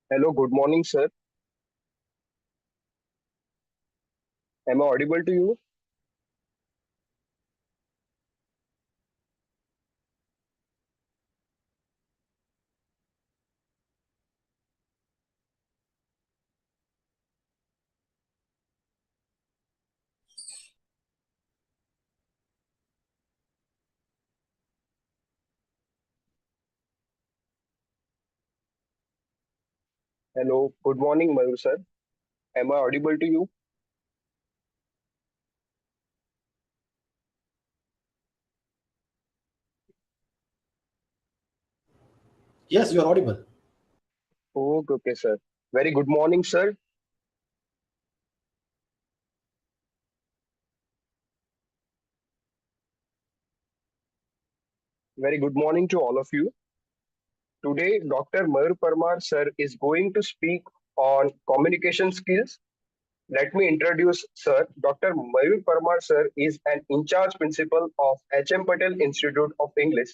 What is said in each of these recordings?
Hello, good morning, sir. Am I audible to you? Hello, good morning, Mayur, sir. Am I audible to you? Yes, you are audible. Okay, sir. Very good morning, sir. Very good morning to all of you. Today, Dr. Mayur Parmar, sir, is going to speak on communication skills. Let me introduce, sir. Dr. Mayur Parmar, sir, is an in-charge principal of H.M. Patel Institute of English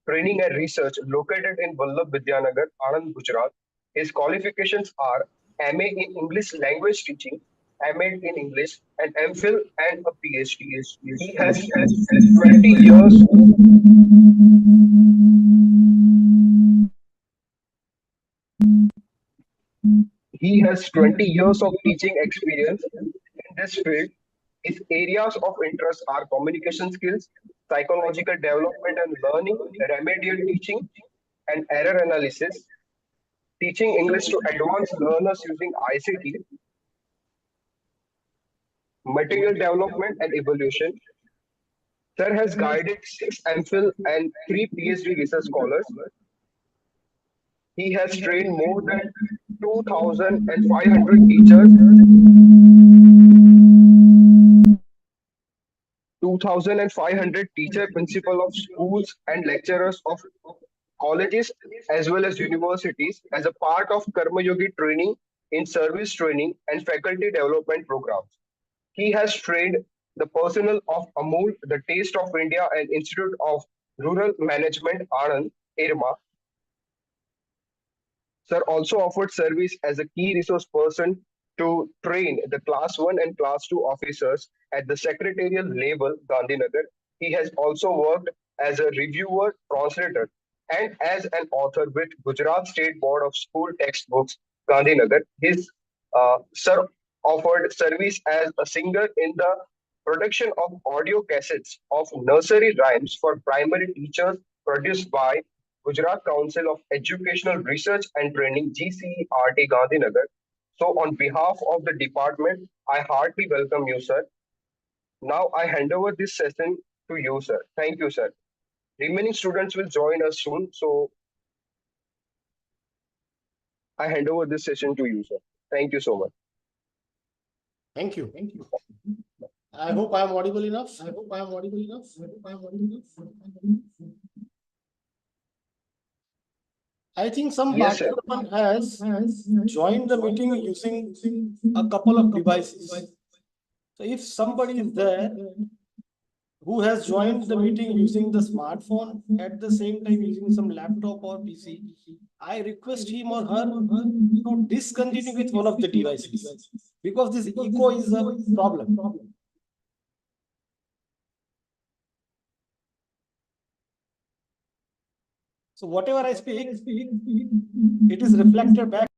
Training and Research located in Vallabh Vidyanagar, Anand, Gujarat. His qualifications are MA in English Language Teaching, MA in English, and MPhil and a PhD. He has 20 years He has 20 years of teaching experience in this field. His areas of interest are communication skills, psychological development and learning, remedial teaching and error analysis, teaching English to advanced learners using ICT, material development and evaluation. Sir has guided six MPhil and three PhD research scholars. He has trained more than 2,500 teachers 2,500 teacher, principal of schools, and lecturers of colleges as well as universities as a part of Karma Yogi training in service training and faculty development programs. He has trained the personnel of Amul, the Taste of India, and Institute of Rural Management, Anand, IRMA. Sir also offered service as a key resource person to train the Class 1 and Class 2 officers at the secretarial level, Gandhinagar. He has also worked as a reviewer, translator, and as an author with Gujarat State Board of School Textbooks, Gandhinagar. His sir offered service as a singer in the production of audio cassettes of nursery rhymes for primary teachers produced by Gujarat Council of Educational Research and Training, GCERT Gandhinagar. So, on behalf of the department, I heartily welcome you, sir. Now, I hand over this session to you, sir. Thank you, sir. Remaining students will join us soon, so I hand over this session to you, sir. Thank you so much. Thank you. Thank you. I hope I am audible enough. I hope I am audible enough. I hope I am audible enough. I think some Yes, sir. participant has joined the meeting using a couple of devices. So if somebody is there who has joined the meeting using the smartphone at the same time using some laptop or PC, I request him or her to discontinue with one of the devices because this echo is a problem. So whatever I speak, it is reflected back.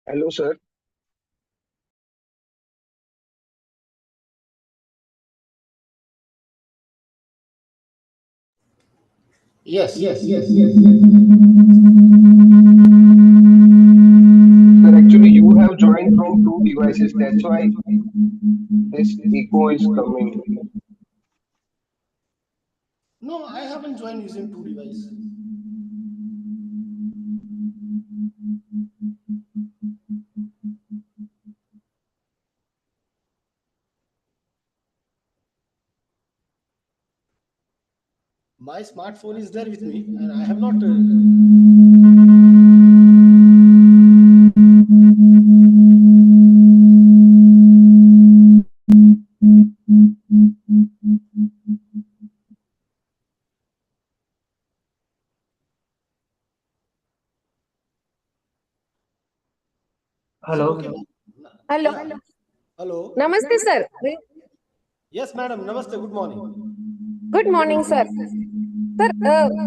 Hello, sir. Yes. Sir, actually, you have joined from two devices. That's why this echo is coming. No, I haven't joined using two devices. My smartphone is there with me, and I have not. Is it okay? Hello. Hello. Yeah. Hello. Namaste, sir. Yes, madam. Namaste. Good morning. Good morning, sir. Sir,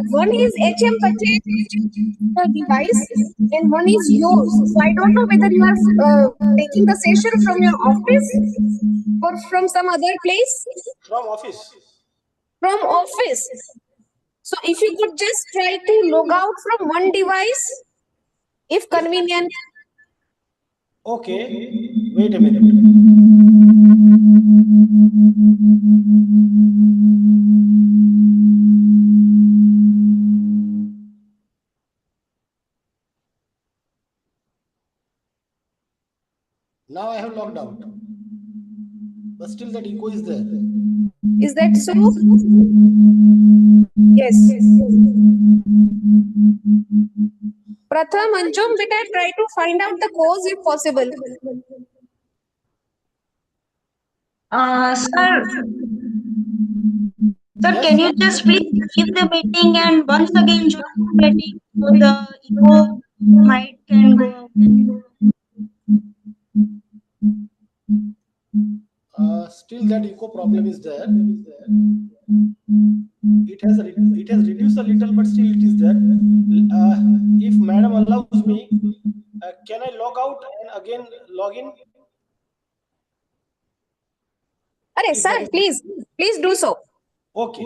one is HM Patel device and one is yours. So I don't know whether you are taking the session from your office or from some other place. From office. From office. So if you could just try to log out from one device, if Yeah. convenient. Okay. Wait a minute. Now I have logged out, but still that echo is there. Is that so? Yes. Pratham, Anjum, beta, try to find out the cause if possible. Sir, Yes. can you just please leave the meeting and once again join the meeting so the echo might can go out? Still that echo problem is there. It has reduced a little, but still it is there. If madam allows me, can I log out and again log in? Arey, If that sir, is please do so. okay.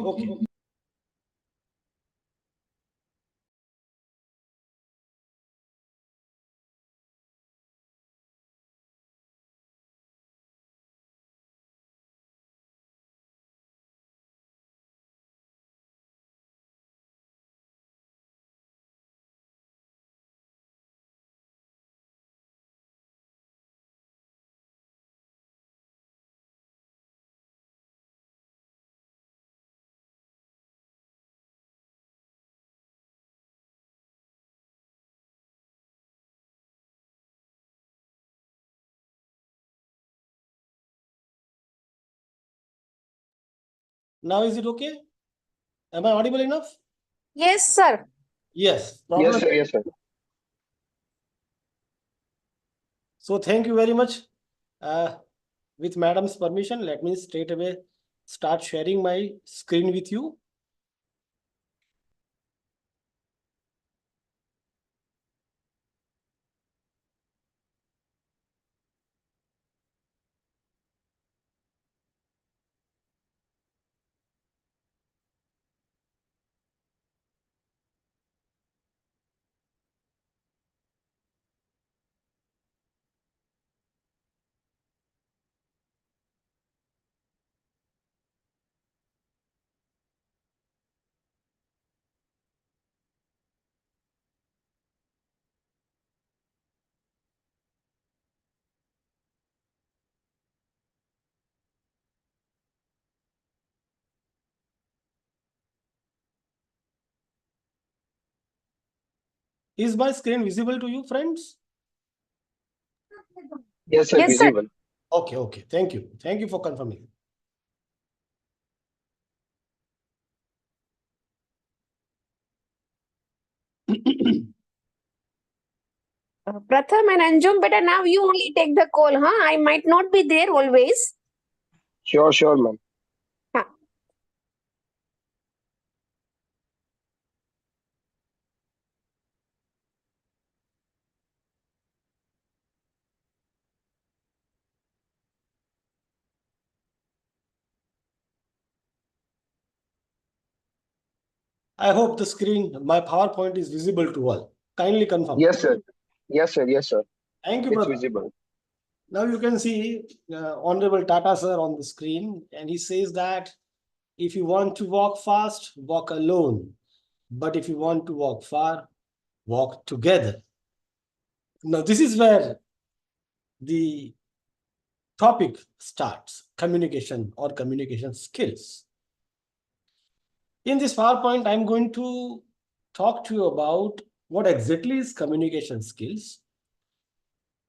Now is it okay? Am I audible enough? Yes, sir. Yes. Yes, Problem. sir. Yes, sir. So thank you very much. With madam's permission, let me straight away start sharing my screen with you. Is my screen visible to you, friends? Yes, sir. Yes, sir. Visible. Okay. Thank you. Thank you for confirming. Pratham and Anjum, beta, now you only take the call, huh? I might not be there always. Sure, sure, ma'am. Huh. I hope the screen, my PowerPoint is visible to all. Kindly confirm. Yes, sir. Yes, sir. Yes, sir. Thank you, It's brother. visible. Now you can see Honorable Tata sir on the screen, and he says that if you want to walk fast, walk alone. But if you want to walk far, walk together. Now, this is where the topic starts, communication or communication skills. In this PowerPoint, I'm going to talk to you about what exactly is communication skills.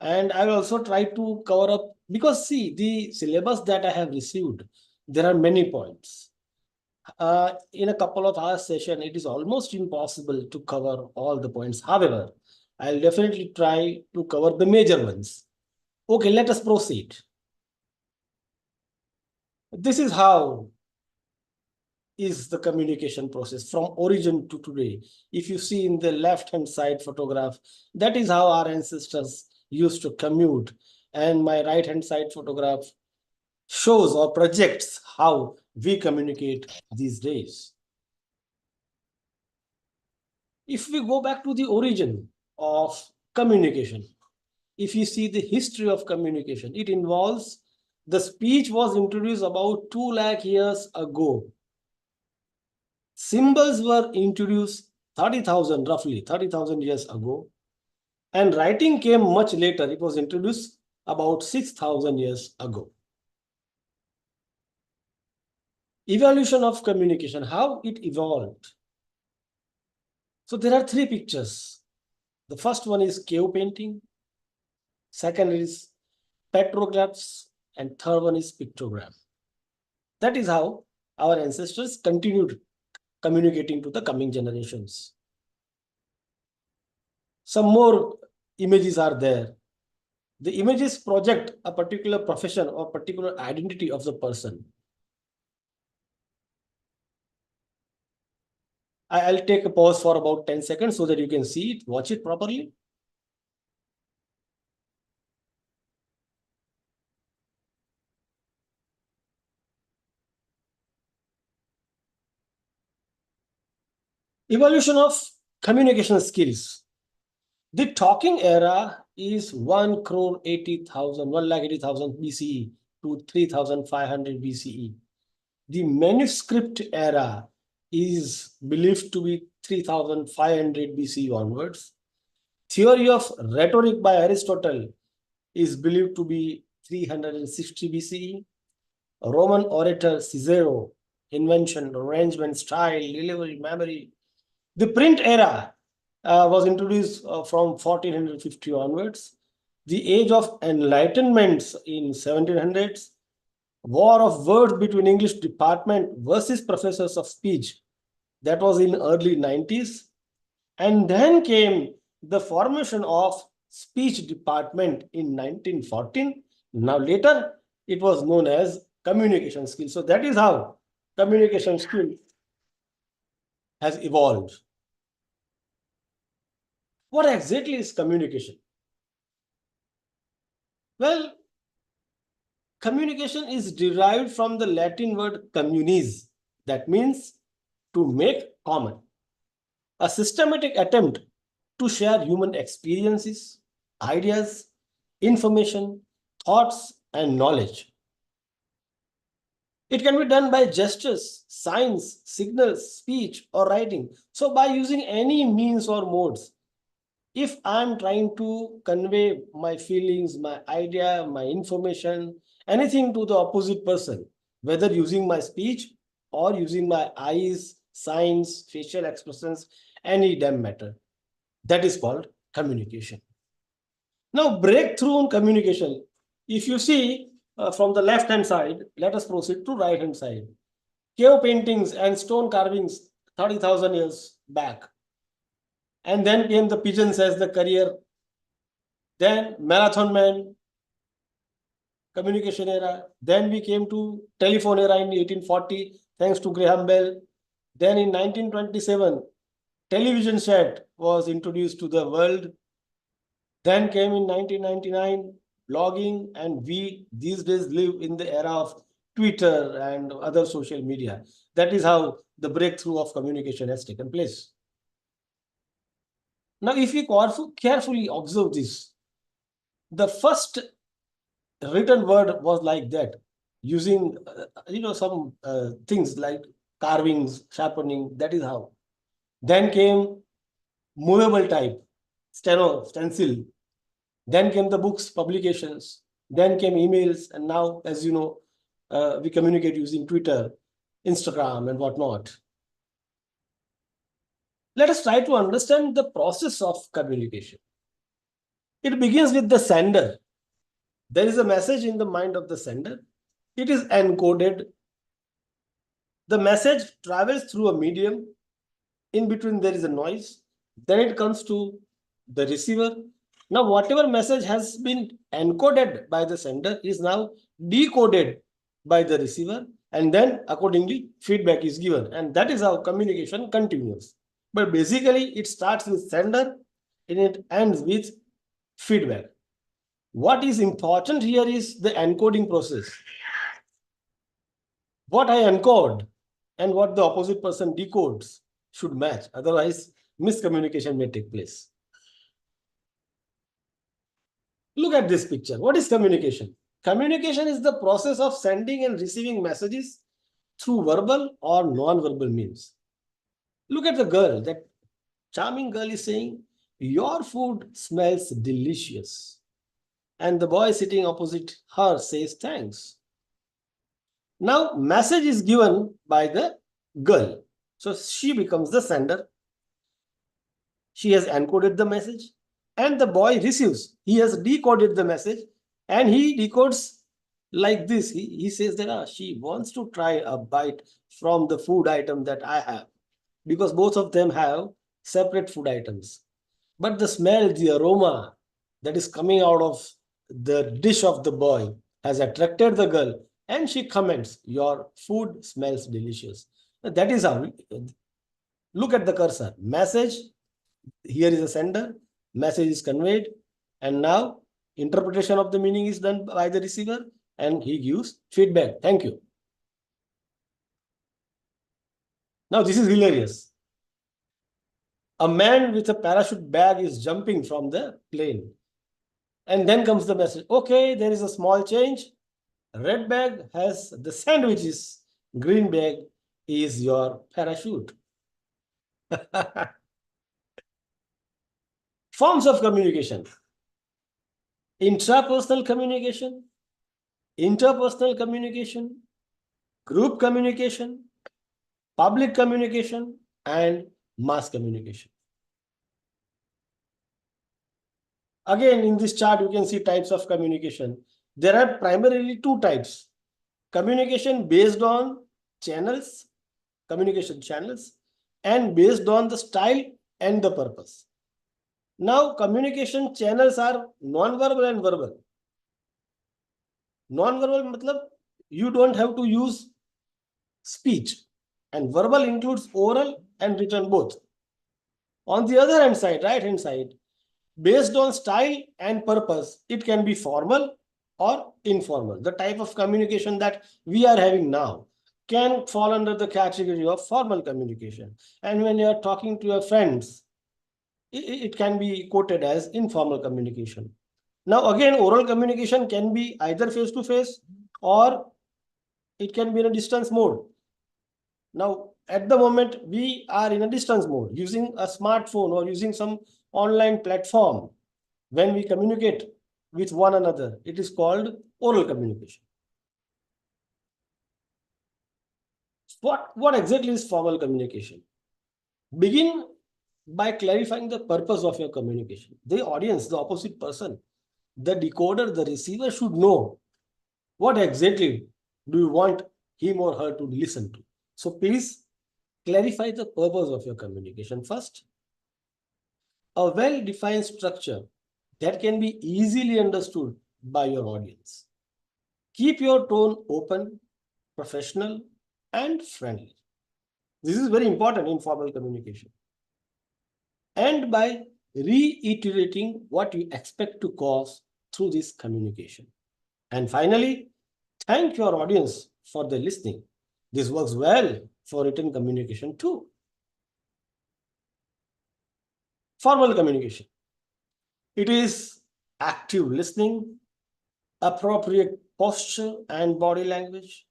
And I will also try to cover up, because see, the syllabus that I have received, there are many points. In a couple of hours session, it is almost impossible to cover all the points. However, I'll definitely try to cover the major ones. Okay, let us proceed. This is how is the communication process from origin to today. If you see in the left-hand side photograph, that is how our ancestors used to commute. And my right-hand side photograph shows or projects how we communicate these days. If we go back to the origin of communication, if you see the history of communication, it involves the speech was introduced about 2 lakh years ago. Symbols were introduced 30,000, roughly 30,000 years ago. And writing came much later. It was introduced about 6,000 years ago. Evolution of communication, how it evolved. So there are 3 pictures. The first one is cave painting. Second is petroglyphs. And third one is pictogram. That is how our ancestors continued communicating to the coming generations. Some more images are there. The images project a particular profession or particular identity of the person. I'll take a pause for about 10 seconds so that you can see it, watch it properly. Evolution of communication skills. The talking era is 1,80,000 BCE to 3,500 BCE. The manuscript era is believed to be 3,500 BCE onwards. Theory of rhetoric by Aristotle is believed to be 360 BCE. Roman orator Cicero, invention, arrangement, style, delivery, memory. The print era was introduced from 1450 onwards. The age of enlightenment in 1700s. War of words between English department versus professors of speech. That was in early 90s. And then came the formation of speech department in 1914. Now later, it was known as communication skill. So that is how communication skill has evolved. What exactly is communication? Well, communication is derived from the Latin word communis, that means to make common. A systematic attempt to share human experiences, ideas, information, thoughts, and knowledge. It can be done by gestures, signs, signals, speech, or writing. So by using any means or modes, if I'm trying to convey my feelings, my idea, my information, anything to the opposite person, whether using my speech or using my eyes, signs, facial expressions, any damn matter, that is called communication. Now, breakthrough in communication. If you see from the left-hand side, let us proceed to right-hand side. Cave paintings and stone carvings 30,000 years back. And then came the pigeons as the career. Then marathon man, communication era. Then we came to telephone era in 1840, thanks to Graham Bell. Then in 1927, television set was introduced to the world. Then came in 1999, blogging, and we these days live in the era of Twitter and other social media. That is how the breakthrough of communication has taken place. Now, if we carefully observe this, the first written word was like that, using some things like carvings, sharpening. That is how. Then came movable type, stencil. Then came the books, publications. Then came emails, and now, as you know, we communicate using Twitter, Instagram, and whatnot. Let us try to understand the process of communication. It begins with the sender. There is a message in the mind of the sender. It is encoded. The message travels through a medium. In between, there is a noise. Then it comes to the receiver. Now, whatever message has been encoded by the sender is now decoded by the receiver, and then accordingly feedback is given, and that is how communication continues. But basically, it starts with sender and it ends with feedback. What is important here is the encoding process. What I encode and what the opposite person decodes should match. Otherwise, miscommunication may take place. Look at this picture. What is communication? Communication is the process of sending and receiving messages through verbal or non-verbal means. Look at the girl. That charming girl is saying, "Your food smells delicious." And the boy sitting opposite her says, "Thanks." Now, message is given by the girl. So she becomes the sender. She has encoded the message, and the boy receives. He has decoded the message, and he decodes like this. He says that she wants to try a bite from the food item that I have, because both of them have separate food items. But the smell, the aroma that is coming out of the dish of the boy has attracted the girl, and she comments, "Your food smells delicious." That is how. Look at the cursor. Message. Here is a sender. Message is conveyed, and now interpretation of the meaning is done by the receiver, and he gives feedback. Thank you. Now, this is hilarious. A man with a parachute bag is jumping from the plane. And then comes the message. "Okay, there is a small change. Red bag has the sandwiches. Green bag is your parachute." Forms of communication. Intrapersonal communication, interpersonal communication, group communication, public communication, and mass communication. Again, in this chart, you can see types of communication. There are primarily two types. Communication based on channels, communication channels, and based on the style and the purpose. Now, communication channels are non-verbal and verbal. Non-verbal matlab you don't have to use speech, and verbal includes oral and written both. On the other hand side, right hand side, based on style and purpose, it can be formal or informal. The type of communication that we are having now can fall under the category of formal communication. And when you are talking to your friends, it can be quoted as informal communication. Now, again, oral communication can be either face-to-face or it can be in a distance mode. Now, at the moment, we are in a distance mode using a smartphone or using some online platform. When we communicate with one another, it is called oral communication. What exactly is formal communication? Begin by clarifying the purpose of your communication. The audience, the opposite person, the decoder, the receiver should know what exactly do you want him or her to listen to. So please clarify the purpose of your communication first. A well-defined structure that can be easily understood by your audience. Keep your tone open, professional, and friendly. This is very important in formal communication. And by reiterating what you expect to cause through this communication. And finally, thank your audience for their listening. This works well for written communication too. Formal communication. It is active listening, appropriate posture and body language,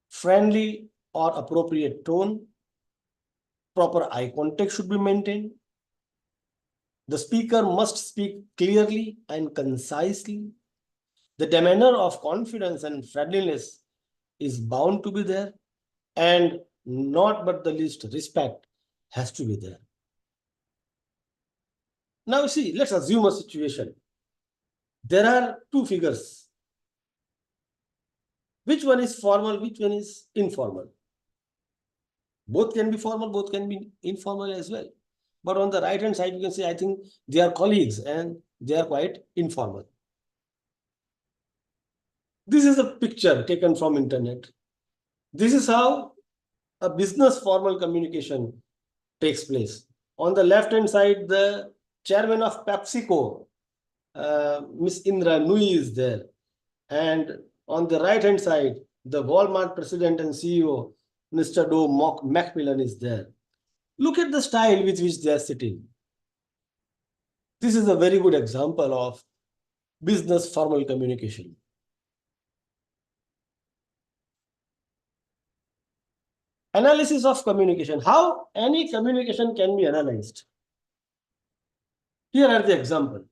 friendly or appropriate tone, proper eye contact should be maintained. The speaker must speak clearly and concisely. The demeanor of confidence and friendliness is bound to be there, and not but the least respect has to be there. Now see, let's assume a situation. There are two figures. Which one is formal, which one is informal? Both can be formal, both can be informal as well. But on the right hand side, you can say, I think they are colleagues and they are quite informal. This is a picture taken from internet. This is how a business formal communication takes place. On the left hand side, the chairman of PepsiCo, Miss Indra Nui is there. And on the right hand side, the Walmart president and CEO, Mr. Doe Macmillan is there. Look at the style with which they are sitting. This is a very good example of business formal communication. Analysis of communication. How any communication can be analyzed. Here are the example.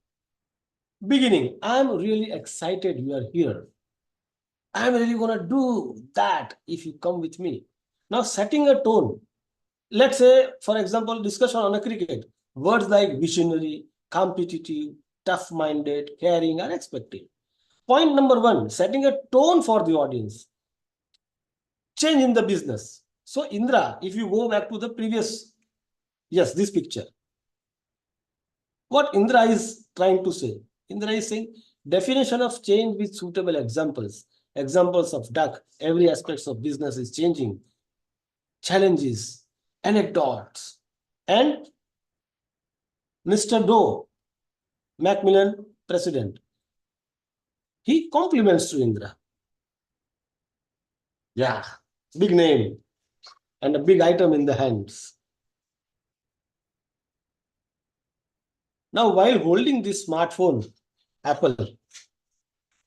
Beginning, I'm really excited you are here. I'm really going to do that if you come with me. Now setting a tone. Let's say, for example, discussion on a cricket. Words like visionary, competitive, tough-minded, caring are expected. Point number one, setting a tone for the audience. Change in the business. So Indra, if you go back to the previous, yes, this picture. What Indra is trying to say? Indra is saying definition of change with suitable examples. Examples of duck. Every aspect of business is changing. Challenges, anecdotes. And Mr. Doe, Macmillan president, he compliments to Indra. Yeah, big name and a big item in the hands. Now, while holding this smartphone, Apple,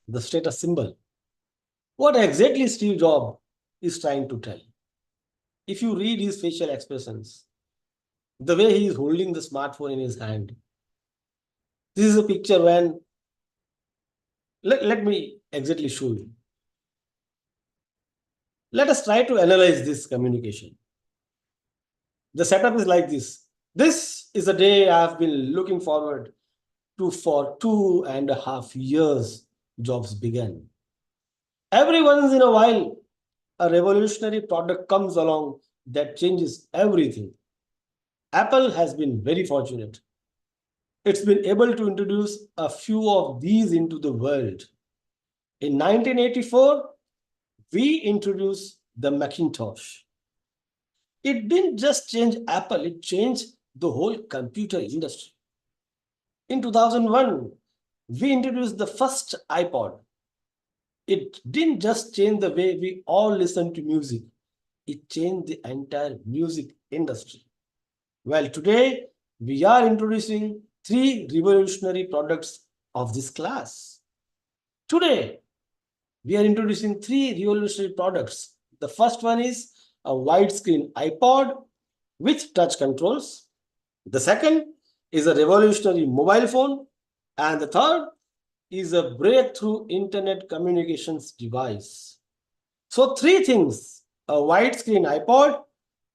the status symbol, what exactly Steve Jobs is trying to tell? If you read his facial expressions, the way he is holding the smartphone in his hand, this is a picture when, let me exactly show you. Let us try to analyze this communication. The setup is like this. This is a day I have been looking forward to for 2.5 years. Jobs began. Every once in a while, a revolutionary product comes along that changes everything. Apple has been very fortunate. It's been able to introduce a few of these into the world. In 1984, we introduced the Macintosh. It didn't just change Apple, it changed the whole computer industry. In 2001, we introduced the first iPod. It didn't just change the way we all listen to music, it changed the entire music industry. Well, today, we are introducing 3 revolutionary products of this class. Today, we are introducing 3 revolutionary products. The first one is a widescreen iPod with touch controls. The second is a revolutionary mobile phone. And the third is a breakthrough internet communications device. So 3 things: a widescreen iPod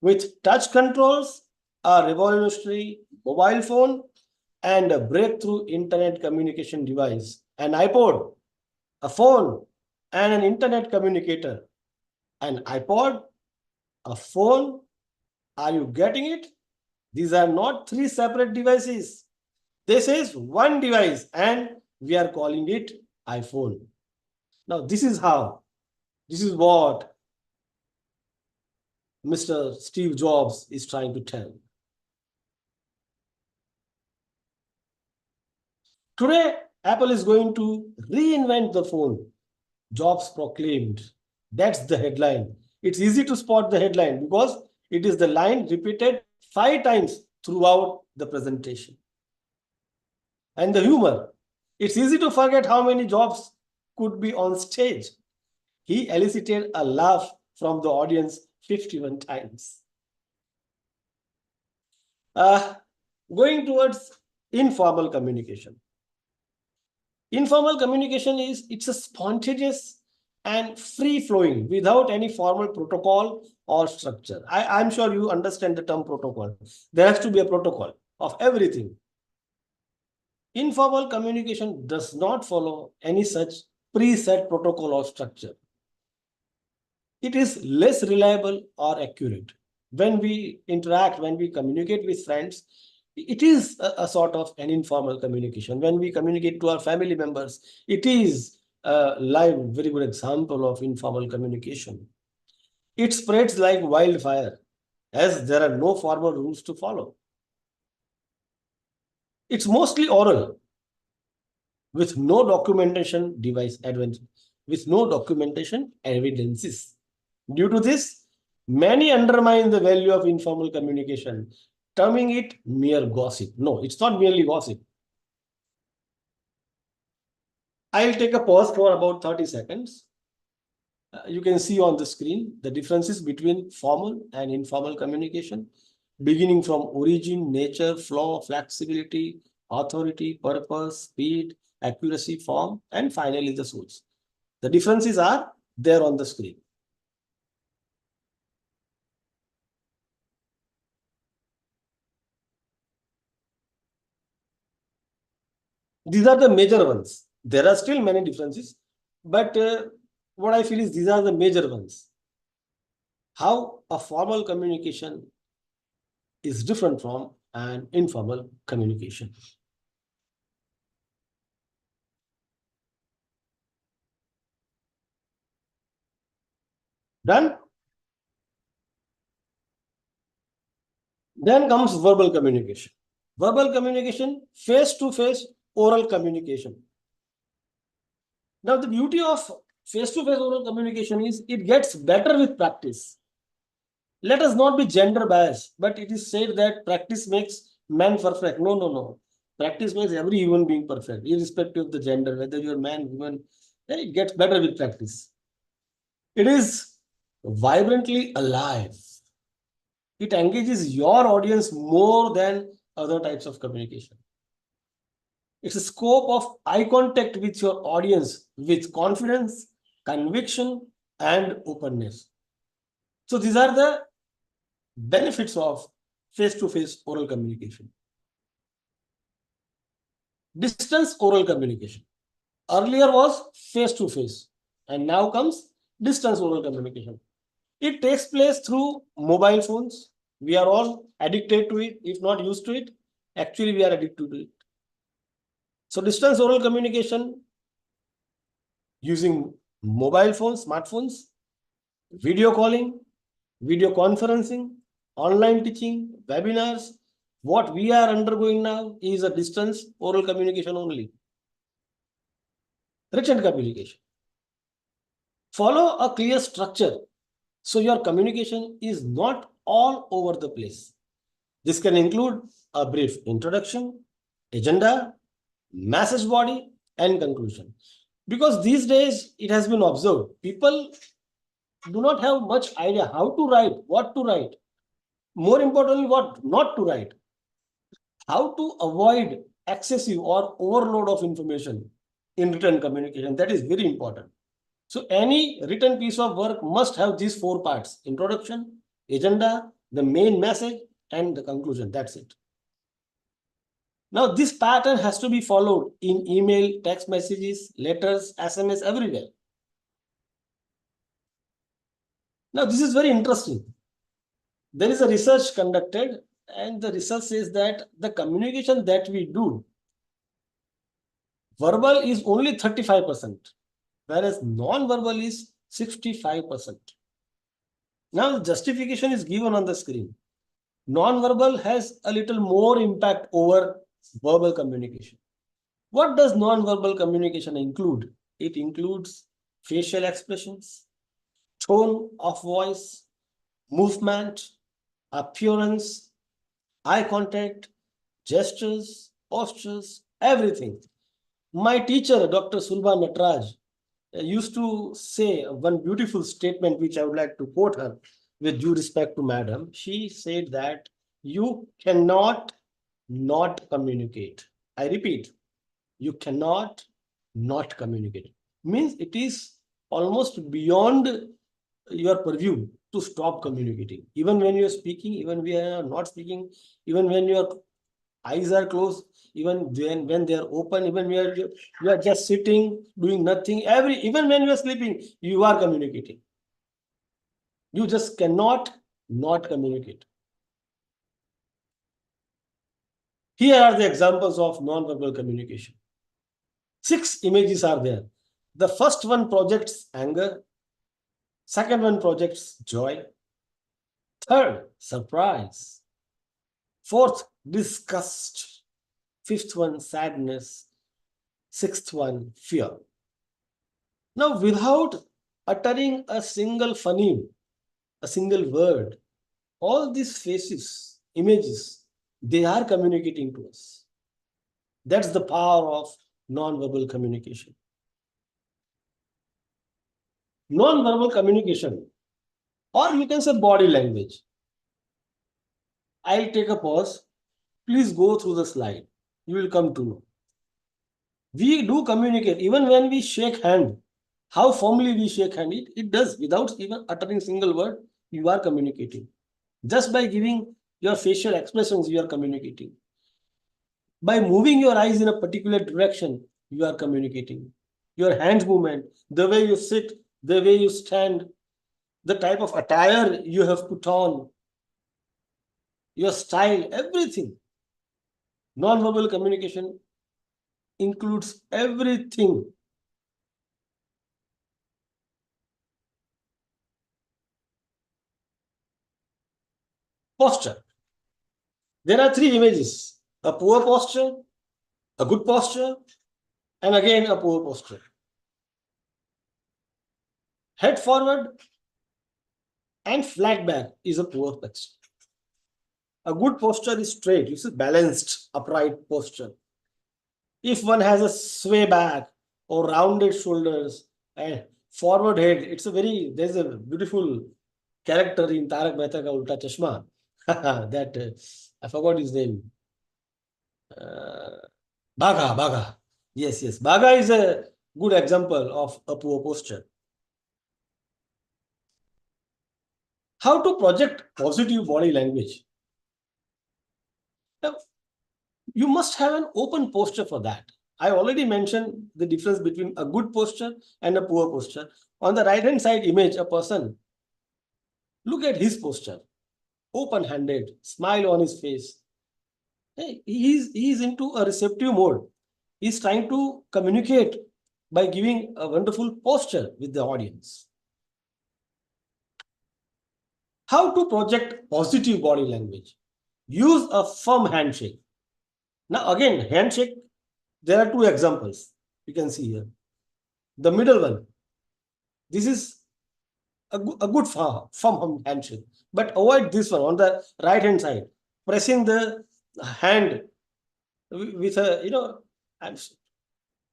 with touch controls, a revolutionary mobile phone, and a breakthrough internet communication device. An iPod, a phone, and an internet communicator. An iPod, a phone. Are you getting it? These are not 3 separate devices. This is one device and we are calling it iPhone. Now, this is what Mr. Steve Jobs is trying to tell. Today, Apple is going to reinvent the phone. Jobs proclaimed. That's the headline It's easy to spot the headline because it is the line repeated 5 times throughout the presentation. And the humor, it's easy to forget how many jobs could be on stage. He elicited a laugh from the audience 51 times. Going towards informal communication. Informal communication it's a spontaneous and free flowing without any formal protocol or structure. I'm sure you understand the term protocol. There has to be a protocol of everything. Informal communication does not follow any such preset protocol or structure. It is less reliable or accurate. When we interact, when we communicate with friends, it is a sort of an informal communication. When we communicate to our family members, it is a live, very good example of informal communication. It spreads like wildfire, as there are no formal rules to follow. It's mostly oral, with no documentation evidences. Due to this, many undermine the value of informal communication, terming it mere gossip. No, it's not merely gossip. I'll take a pause for about 30 seconds. You can see on the screen the differences between formal and informal communication, beginning from origin, nature, flow, flexibility, authority, purpose, speed, accuracy, form, and finally the source. The differences are there on the screen. These are the major ones. There are still many differences, but what I feel is these are the major ones. How a formal communication is different from an informal communication. Done? Then comes verbal communication. Verbal communication, face-to-face oral communication. Now, the beauty of face-to-face oral communication is it gets better with practice. Let us not be gender biased, but it is said that practice makes man perfect. No, no, no. Practice makes every human being perfect, irrespective of the gender, whether you're man, woman, it gets better with practice. It is vibrantly alive. It engages your audience more than other types of communication. It's a scope of eye contact with your audience with confidence, conviction, and openness. So these are the benefits of face-to-face oral communication. Distance oral communication. Earlier was face-to-face, and now comes distance oral communication. It takes place through mobile phones. We are all addicted to it, if not used to it. Actually, we are addicted to it. So distance oral communication using mobile phones, smartphones, video calling, video conferencing, online teaching, webinars. What we are undergoing now is a distance oral communication only. Written communication. Follow a clear structure so your communication is not all over the place. This can include a brief introduction, agenda, message body, and conclusion. Because these days it has been observed, people do not have much idea how to write, what to write, more importantly, what not to write, how to avoid excessive or overload of information in written communication. That is very important. So any written piece of work must have these 4 parts: introduction, agenda, the main message, and the conclusion. That's it. Now, this pattern has to be followed in email, text messages, letters, SMS, everywhere. Now, this is very interesting. There is a research conducted, and the research says that the communication that we do, verbal is only 35%, whereas non-verbal is 65%. Now, the justification is given on the screen. Non-verbal has a little more impact over verbal communication. What does non-verbal communication include? It includes facial expressions, tone of voice, movement, appearance, eye contact, gestures, postures, everything. My teacher, Dr. Sulba Natraj, used to say one beautiful statement, which I would like to quote her with due respect to madam. She said that you cannot not communicate. I repeat, you cannot not communicate. Means it is almost beyond your purview to stop communicating. Even when you are speaking, even when you are not speaking, even when your eyes are closed, even when they are open, even when you are just sitting, doing nothing, even when you are sleeping, you are communicating. You just cannot not communicate. Here are the examples of non-verbal communication. 6 images are there. The first one projects anger. Second one projects joy. Third, surprise. Fourth, disgust. Fifth one, sadness. Sixth one, fear. Now, without uttering a single phoneme, a single word, all these faces, images, they are communicating to us. That's the power of non-verbal communication. Non-verbal communication, or you can say body language. I'll take a pause. Please go through the slide. You will come to know. We do communicate even when we shake hand. How firmly we shake hand, it does without even uttering single word. You are communicating. Just by giving your facial expressions, you are communicating. By moving your eyes in a particular direction, you are communicating. Your hand movement, the way you sit, the way you stand, the type of attire you have put on, your style, everything. Non-verbal communication includes everything. Posture. There are 3 images: a poor posture, a good posture, and again a poor posture. Head forward and flat back is a poor posture. A good posture is straight, you see, balanced, upright posture. If one has a sway back or rounded shoulders and forward head, there's a beautiful character in Tarak Mehta Ka Ulta Chashma that I forgot his name. Bhaga. Yes. Bhaga is a good example of a poor posture. How to project positive body language? Now, you must have an open posture for that. I already mentioned the difference between a good posture and a poor posture. On the right-hand side image, a person, look at his posture. Open-handed, smile on his face. Hey, he's into a receptive mode. He's trying to communicate by giving a wonderful posture with the audience. How to project positive body language? Use a firm handshake. Now again, handshake, there are 2 examples you can see here. The middle one, this is a good firm handshake, but avoid this one on the right hand side, pressing the hand with a,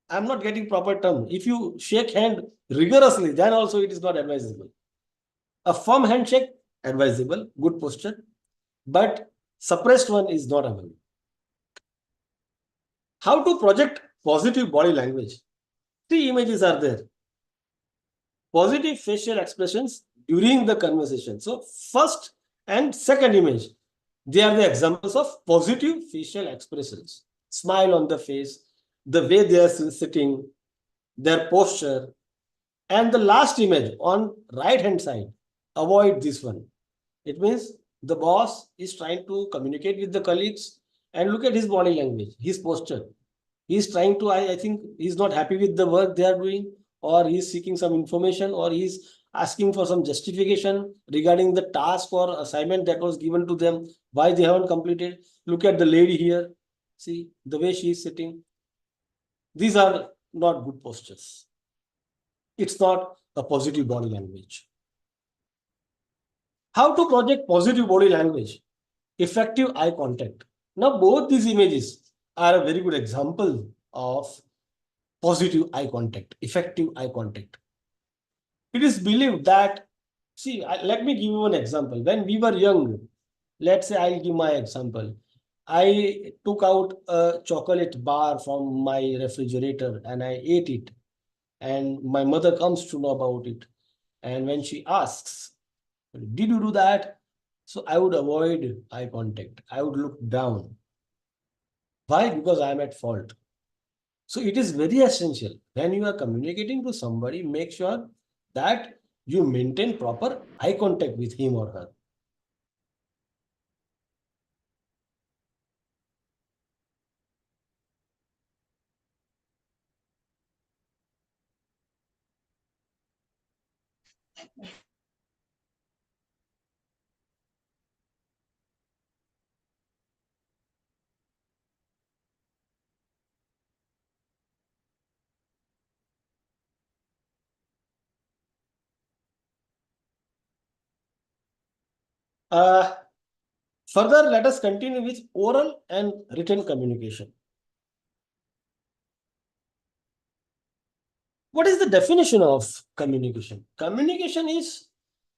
I'm not getting proper term. If you shake hand rigorously, then also it is not advisable. A firm handshake, advisable, good posture, but suppressed one is not available. How to project positive body language? 3 images are there. Positive facial expressions during the conversation. So first and second image, they are the examples of positive facial expressions. Smile on the face, the way they are sitting, their posture. And the last image on right hand side, avoid this one. It means the boss is trying to communicate with the colleagues, and look at his body language, his posture. He's trying to, I think he's not happy with the work they are doing, or he's seeking some information, or he's asking for some justification regarding the task or assignment that was given to them, why they haven't completed. Look at the lady here. See the way she is sitting. These are not good postures. It's not a positive body language. How to project positive body language? Effective eye contact. Now, both these images are a very good example of positive eye contact, effective eye contact. It is believed that, see, let me give you an example. When we were young, let's say I'll give my example. I took out a chocolate bar from my refrigerator and I ate it. And my mother comes to know about it. And when she asks, did you do that? So I would avoid eye contact. I would look down. Why? Because I am at fault. So it is very essential when you are communicating to somebody, make sure that you maintain proper eye contact with him or her. Uh, Further, let us continue with oral and written communication. What is the definition of communication? Communication is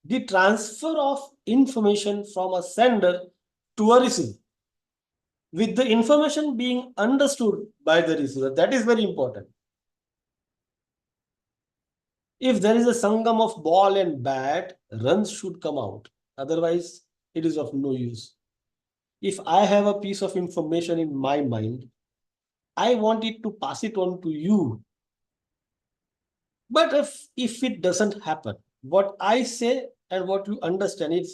the transfer of information from a sender to a receiver, with the information being understood by the receiver. That is very important. If there is a sangam of ball and bat, runs should come out. Otherwise, it is of no use. If I have a piece of information in my mind, I want it to pass it on to you. But if it doesn't happen, what I say and what you understand, if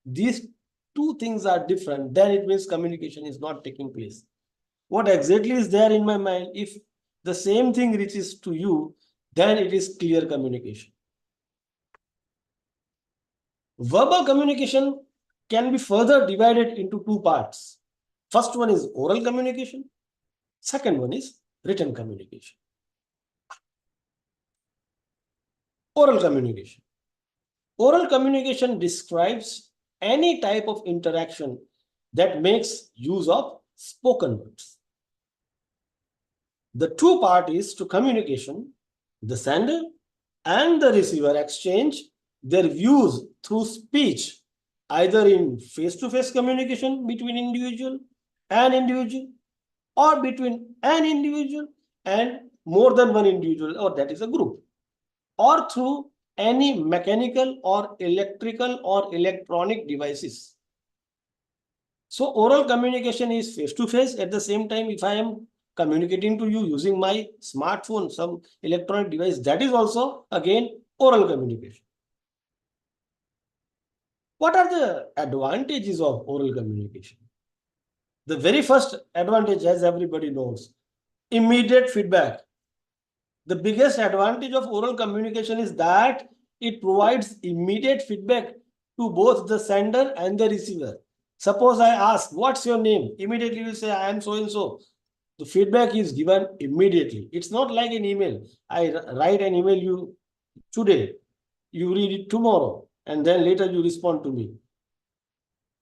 these two things are different, then it means communication is not taking place. What exactly is there in my mind? If the same thing reaches to you, then it is clear communication. Verbal communication can be further divided into two parts. First one is oral communication. Second one is written communication. Oral communication. Oral communication describes any type of interaction that makes use of spoken words. The two parties to communication, the sender and the receiver, exchange their views through speech, either in face-to-face communication between individual and individual, or between an individual and more than one individual, or that is a group, or through any mechanical or electrical or electronic devices. So oral communication is face-to-face. At the same time, if I am communicating to you using my smartphone, some electronic device, that is also again oral communication. What are the advantages of oral communication? The very first advantage, as everybody knows, immediate feedback. The biggest advantage of oral communication is that it provides immediate feedback to both the sender and the receiver. Suppose I ask, what's your name? Immediately you say, I am so and so. The feedback is given immediately. It's not like an email. I write an email you today, you read it tomorrow, and then later you respond to me.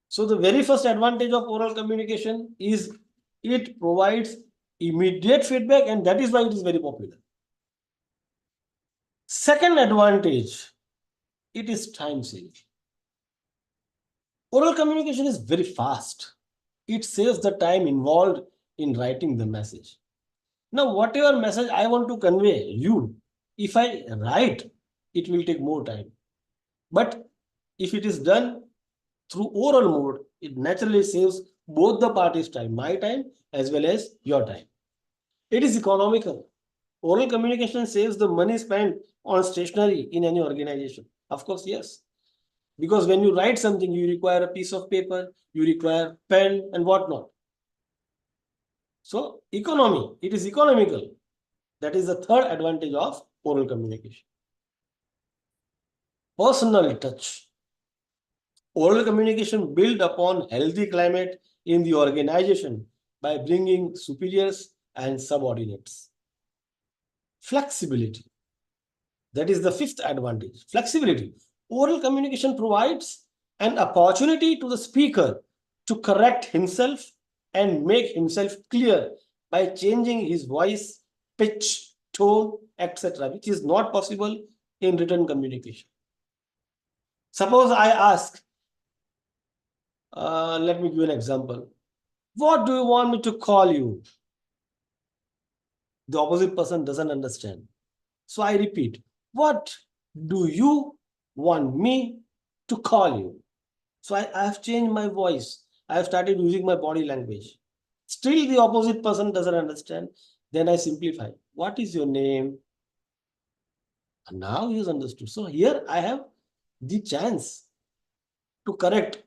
So the very first advantage of oral communication is it provides immediate feedback, and that is why it is very popular. Second advantage, it is time saving. Oral communication is very fast. It saves the time involved in writing the message. Now, whatever message I want to convey you, if I write, it will take more time. But if it is done through oral mode, it naturally saves both the parties' time, my time as well as your time. It is economical. Oral communication saves the money spent on stationery in any organization. Of course, yes. Because when you write something, you require a piece of paper, you require pen and whatnot. So economy, it is economical. That is the third advantage of oral communication. Personal touch. Oral communication build upon healthy climate in the organization by bringing superiors and subordinates. Flexibility. That is the fifth advantage. Flexibility. Oral communication provides an opportunity to the speaker to correct himself and make himself clear by changing his voice, pitch, tone, etc., which is not possible in written communication. Suppose I ask, let me give you an example. What do you want me to call you? The opposite person doesn't understand. So I repeat, what do you want me to call you? So I have changed my voice. I have started using my body language. Still the opposite person doesn't understand. Then I simplify. What is your name? And now he has understood. So here I have the chance to correct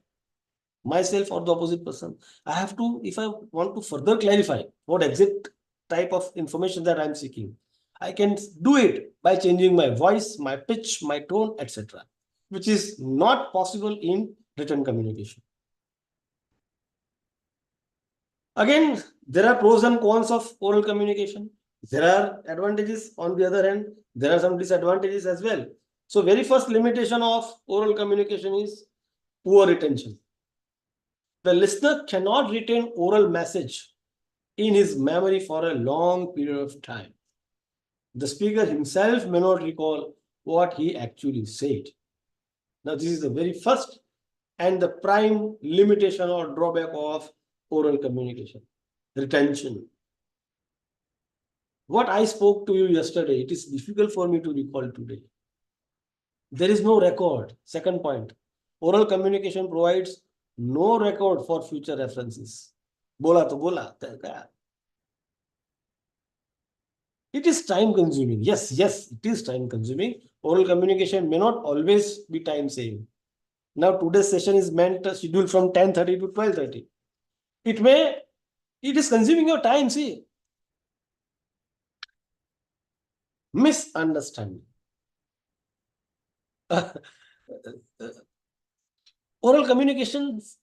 myself or the opposite person. I have to, if I want to further clarify what exact type of information that I'm seeking, I can do it by changing my voice, my pitch, my tone, etc., which is not possible in written communication. Again, there are pros and cons of oral communication. There are advantages. On the other hand, there are some disadvantages as well. So very first limitation of oral communication is poor retention. The listener cannot retain oral message in his memory for a long period of time. The speaker himself may not recall what he actually said. Now, this is the very first and the prime limitation or drawback of oral communication, retention. What I spoke to you yesterday, it is difficult for me to recall today. There is no record. Second point, oral communication provides no record for future references. Bola to bola. It is time consuming. Yes, it is time consuming. Oral communication may not always be time saving. Now today's session is meant to schedule from 10:30 to 12:30. It is consuming your time, see. Misunderstanding. Oral communications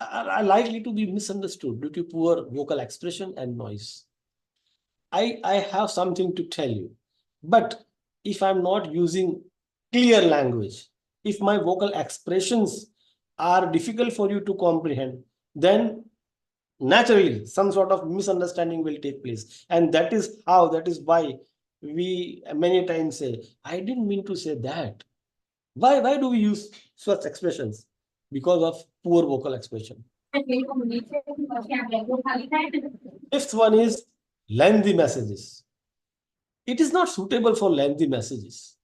are likely to be misunderstood due to poor vocal expression and noise. I have something to tell you, but if I'm not using clear language, if my vocal expressions are difficult for you to comprehend, then naturally some sort of misunderstanding will take place. And that is why we many times say, I didn't mean to say that. Why do we use such expressions? Because of poor vocal expression. Fifth one is lengthy messages. It is not suitable for lengthy messages.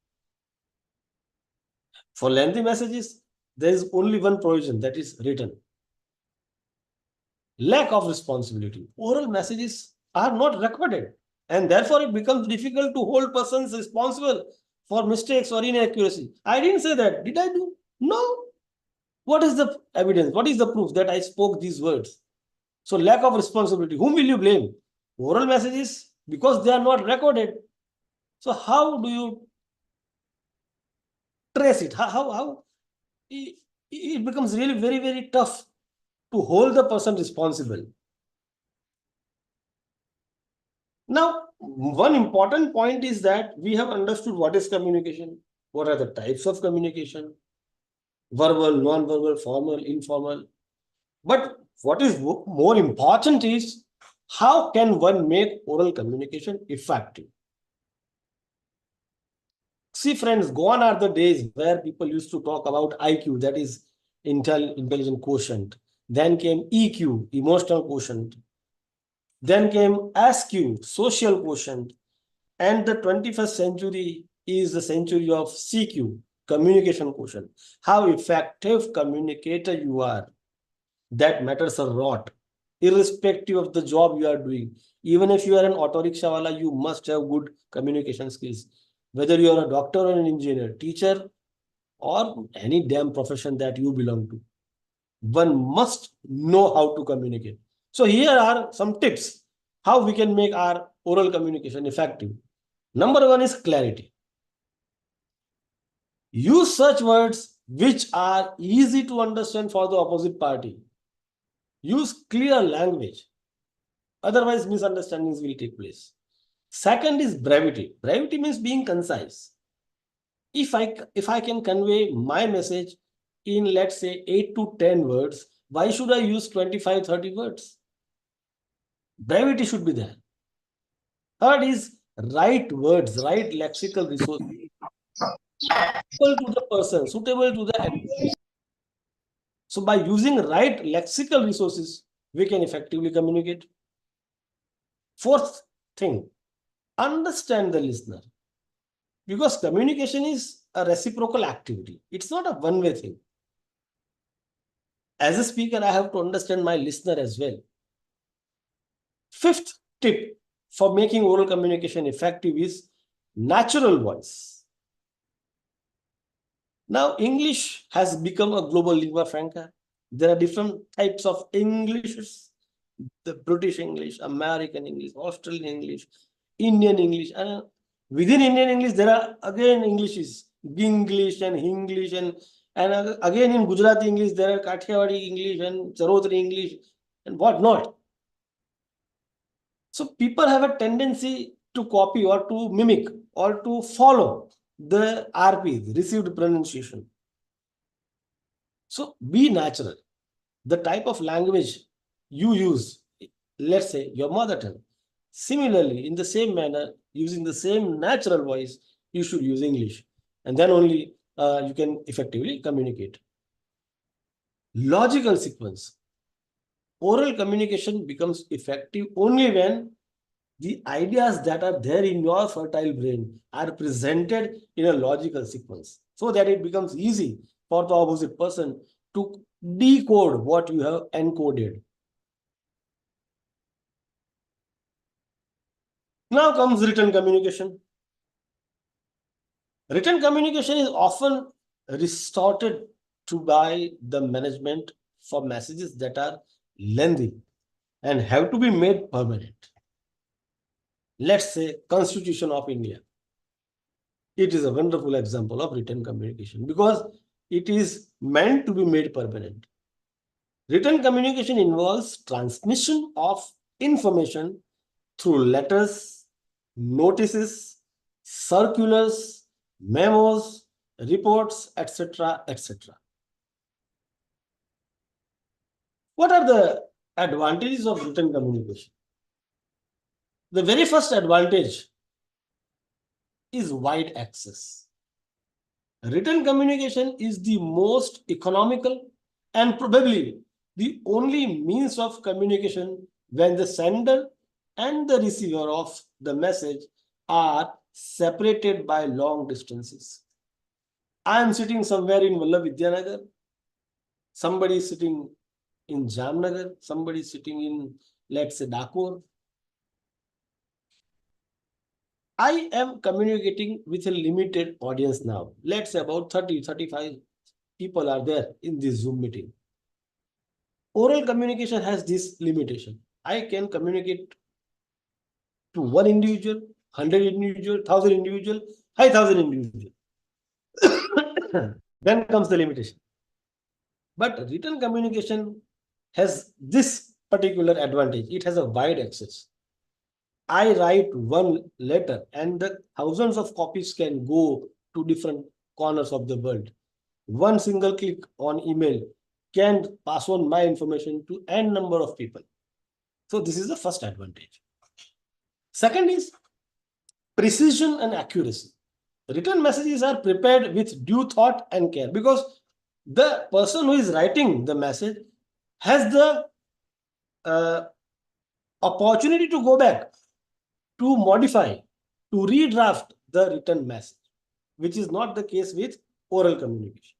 For lengthy messages, there is only one provision, that is written. Lack of responsibility. Oral messages are not recorded, and therefore it becomes difficult to hold persons responsible for mistakes or inaccuracy. I didn't say that. Did I do? No. What is the evidence? What is the proof that I spoke these words? So lack of responsibility. Whom will you blame? Oral messages, because they are not recorded. So how do you trace it? How it becomes really very, very tough to hold the person responsible. Now, one important point is that we have understood what is communication, what are the types of communication, verbal, non-verbal, formal, informal. But what is more important is how can one make oral communication effective? See, friends, gone are the days where people used to talk about IQ, that is intelligent quotient. Then came EQ, emotional quotient. Then came SQ, social quotient. And the 21st century is the century of CQ, communication quotient. How effective communicator you are, that matters a lot, irrespective of the job you are doing. Even if you are an auto rickshaw wala, you must have good communication skills. Whether you are a doctor or an engineer, teacher, or any damn profession that you belong to, one must know how to communicate. So here are some tips how we can make our oral communication effective. Number one is clarity. Use such words which are easy to understand for the opposite party. Use clear language. Otherwise, misunderstandings will take place. Second is brevity. Brevity means being concise. If I can convey my message in, let's say, 8 to 10 words, why should I use 25, 30 words? Brevity should be there. Third is right words, right lexical resources, suitable to the person, suitable to the. So by using right lexical resources, we can effectively communicate. Fourth thing, understand the listener. Because communication is a reciprocal activity. It's not a one-way thing. As a speaker, I have to understand my listener as well. Fifth tip for making oral communication effective is natural voice. Now, English has become a global lingua franca. There are different types of Englishes: the British English, American English, Australian English, Indian English. And within Indian English, there are again Englishes, Ginglish and Hinglish, and again in Gujarati English, there are Kathiawadi English and Charodri English and whatnot. So people have a tendency to copy or to mimic or to follow the RP, the received pronunciation. So be natural. The type of language you use, let's say your mother tongue. Similarly, in the same manner, using the same natural voice, you should use English. And then only you can effectively communicate. Logical sequence. Oral communication becomes effective only when the ideas that are there in your fertile brain are presented in a logical sequence, so that it becomes easy for the opposite person to decode what you have encoded. Now comes written communication. Written communication is often resorted to by the management for messages that are lengthy and have to be made permanent. Let's say Constitution of India. It is a wonderful example of written communication because it is meant to be made permanent. Written communication involves transmission of information through letters, notices, circulars, memos, reports, etc., etc. What are the advantages of written communication? The very first advantage is wide access. Written communication is the most economical and probably the only means of communication when the sender and the receiver of the message are separated by long distances. I am sitting somewhere in Vallabh somebody is sitting in Jamnagar, somebody is sitting in, let's say, Dakor. I am communicating with a limited audience now. Let's say about 30, 35 people are there in this Zoom meeting. Oral communication has this limitation. I can communicate to one individual, 100 individual, 1,000 individual, 5,000 individual. Then comes the limitation. But written communication has this particular advantage. It has a wide access. I write one letter and the thousands of copies can go to different corners of the world. One single click on email can pass on my information to n number of people. So this is the first advantage. Second is precision and accuracy. Written messages are prepared with due thought and care because the person who is writing the message has the opportunity to go back, to modify, to redraft the written message, which is not the case with oral communication.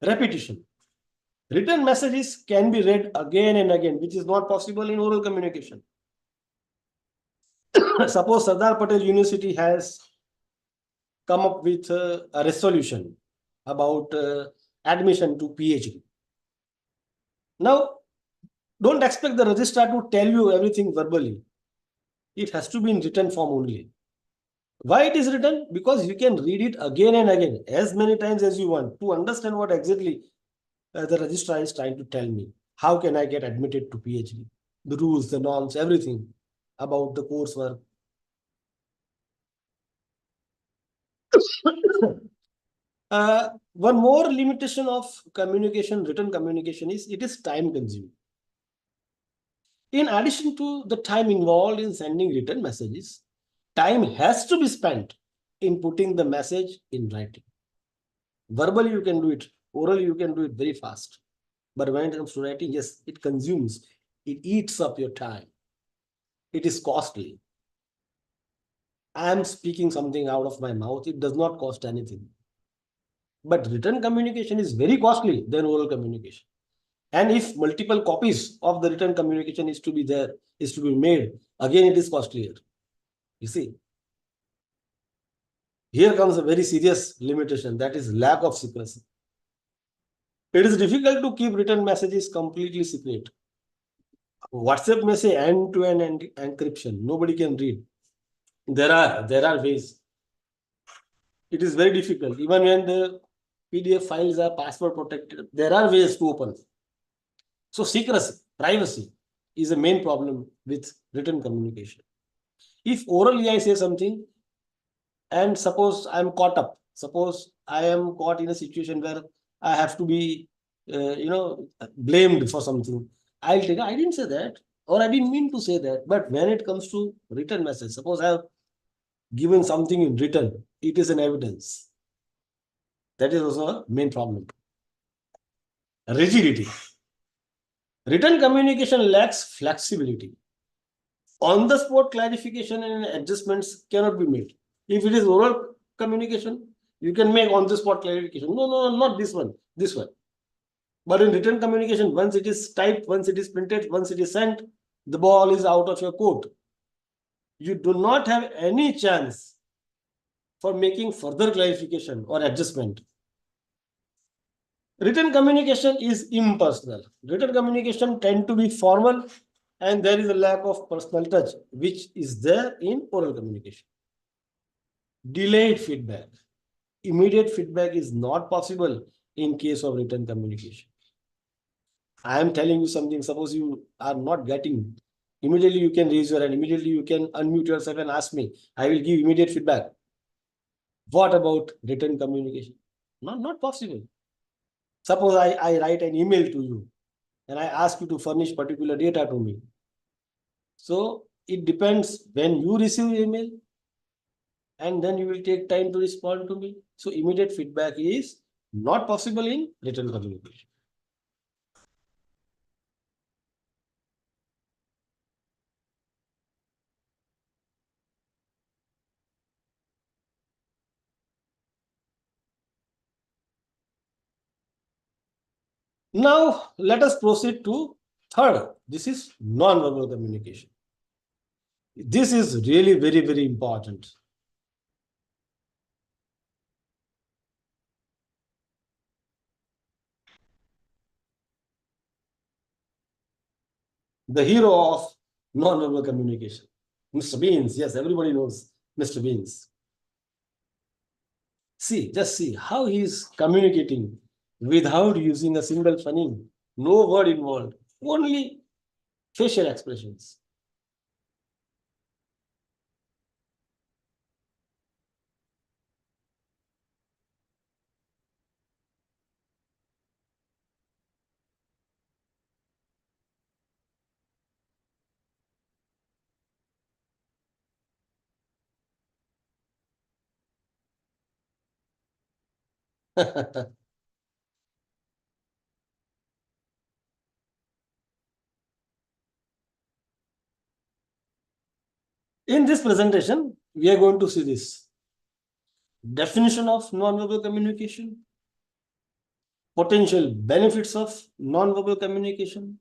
Repetition. Written messages can be read again and again, which is not possible in oral communication. Suppose Sardar Patel University has come up with a resolution about admission to PhD. Now, don't expect the registrar to tell you everything verbally. It has to be in written form only. Why it is written? Because you can read it again and again, as many times as you want, to understand what exactly the registrar is trying to tell me. How can I get admitted to PhD? The rules, the norms, everything about the coursework. One more limitation of communication, written communication, is it is time consuming. In addition to the time involved in sending written messages, time has to be spent in putting the message in writing. Verbally, you can do it. Orally, you can do it very fast. But when it comes to writing, yes, it consumes, it eats up your time. It is costly. I am speaking something out of my mouth. It does not cost anything. But written communication is very costly than oral communication. And if multiple copies of the written communication is to be there, is to be made, again it is costlier. You see, here comes a very serious limitation, that is lack of secrecy. It is difficult to keep written messages completely secret. WhatsApp may say end-to-end encryption. Nobody can read. There are ways. It is very difficult. Even when the PDF files are password protected, there are ways to open. So secrecy, privacy is a main problem with written communication. If orally I say something, and suppose I am caught up, suppose I am caught in a situation where I have to be, blamed for something, I'll take, I didn't say that, or I didn't mean to say that. But when it comes to written message, suppose I have given something in written, it is an evidence. That is also a main problem. Rigidity. Written communication lacks flexibility. On the spot clarification and adjustments cannot be made. If it is oral communication, you can make on the spot clarification. No, not this one, this one. But in written communication, once it is typed, once it is printed, once it is sent, the ball is out of your court. You do not have any chance for making further clarification or adjustment. Written communication is impersonal. Written communication tend to be formal, and there is a lack of personal touch, which is there in oral communication. Delayed feedback. Immediate feedback is not possible in case of written communication. I am telling you something, suppose you are not getting, immediately you can raise your hand, immediately you can unmute yourself and ask me. I will give immediate feedback. What about written communication? Not possible. Suppose I write an email to you and I ask you to furnish particular data to me. So it depends when you receive email, and then you will take time to respond to me. So immediate feedback is not possible in written communication. Now let us proceed to third. This is non-verbal communication. This is really very, very important. The hero of non-verbal communication, Mr. Beans. Yes, everybody knows Mr. Beans. Just see how he is communicating without using a single phoneme. No word involved, only facial expressions. In this presentation, we are going to see this definition of non-verbal communication, potential benefits of non-verbal communication,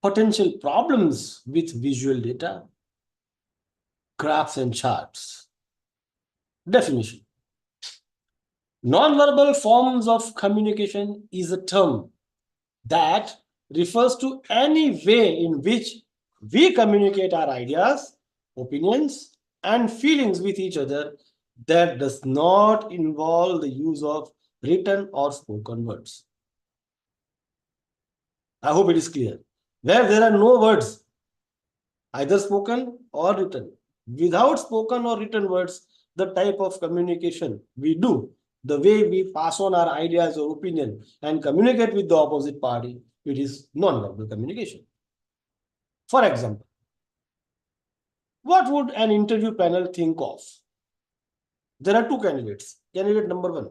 potential problems with visual data, graphs and charts. Definition. Non-verbal forms of communication is a term that refers to any way in which we communicate our ideas, opinions, and feelings with each other that does not involve the use of written or spoken words. I hope it is clear. Where there are no words, either spoken or written, without spoken or written words, the type of communication we do the way we pass on our ideas or opinion and communicate with the opposite party, it is non-verbal communication. For example, what would an interview panel think of? There are two candidates. Candidate number one,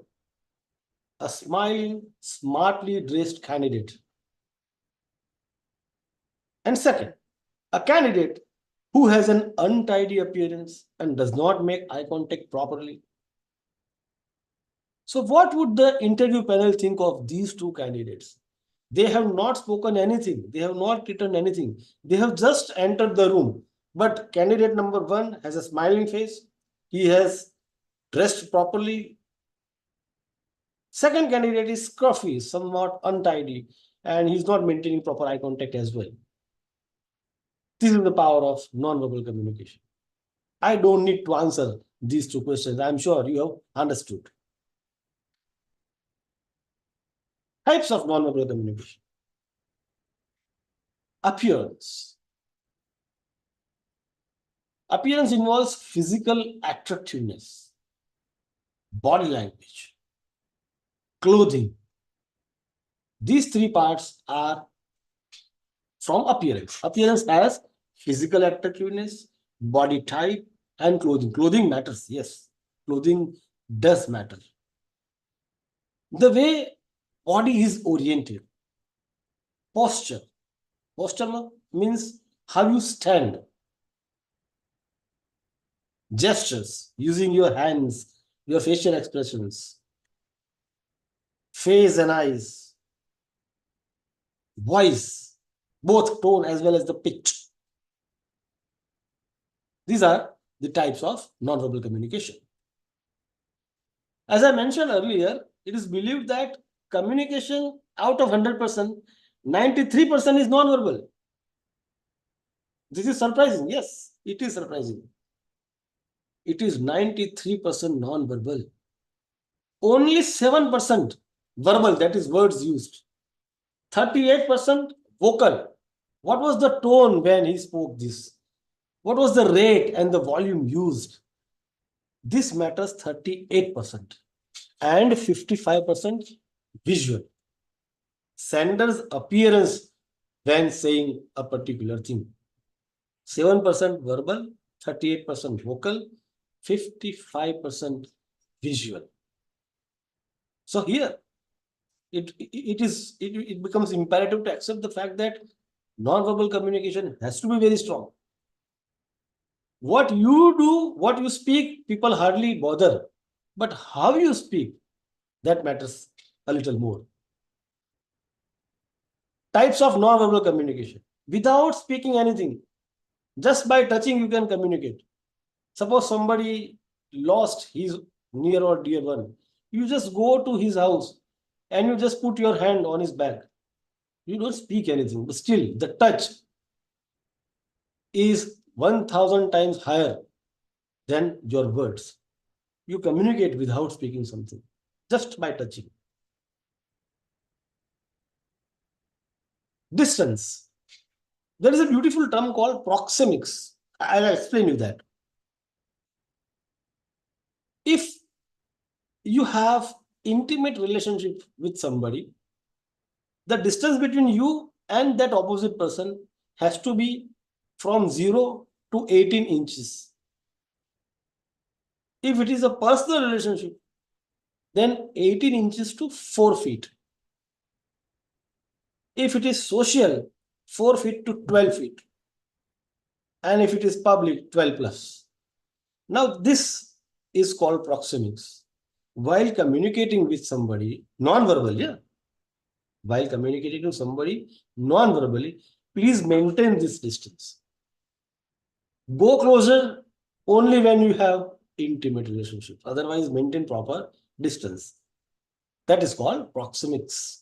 a smiling, smartly dressed candidate. And second, a candidate who has an untidy appearance and does not make eye contact properly. So what would the interview panel think of these two candidates? They have not spoken anything. They have not written anything. They have just entered the room. But candidate number one has a smiling face. He has dressed properly. Second candidate is scruffy, somewhat untidy, and he's not maintaining proper eye contact as well. This is the power of non-verbal communication. I don't need to answer these two questions. I'm sure you have understood. Types of non-verbal communication. Appearance. Appearance involves physical attractiveness, body language, clothing. These three parts are from appearance. Appearance has physical attractiveness, body type, and clothing. Clothing matters, yes. Clothing does matter. The way body is oriented. Posture. Posture means how you stand. Gestures, using your hands, your facial expressions, face and eyes, voice, both tone as well as the pitch. These are the types of non-verbal communication. As I mentioned earlier, it is believed that communication out of 100%, 93% is non-verbal. This is surprising. Yes, it is surprising. It is 93% non-verbal. Only 7% verbal, that is words used. 38% vocal. What was the tone when he spoke this? What was the rate and the volume used? This matters 38%. And 55% visual. Sender's appearance when saying a particular thing. 7% verbal, 38% vocal, 55% visual. So here, it becomes imperative to accept the fact that non-verbal communication has to be very strong. What you do, what you speak, people hardly bother. But how you speak, that matters a little more. Types of non-verbal communication. Without speaking anything, just by touching, you can communicate. Suppose somebody lost his near or dear one. You just go to his house and you just put your hand on his back. You don't speak anything, but still the touch is 1000 times higher than your words. You communicate without speaking something, just by touching. Distance. There is a beautiful term called proxemics. I'll explain you that. If you have intimate relationship with somebody, the distance between you and that opposite person has to be from 0 to 18 inches. If it is a personal relationship, then 18 inches to 4 feet. If it is social, 4 feet to 12 feet. And if it is public, 12 plus. Now this is called proxemics. While communicating with somebody, non-verbal, yeah. While communicating with somebody, non-verbally, please maintain this distance. Go closer only when you have intimate relationship. Otherwise, maintain proper distance. That is called proxemics.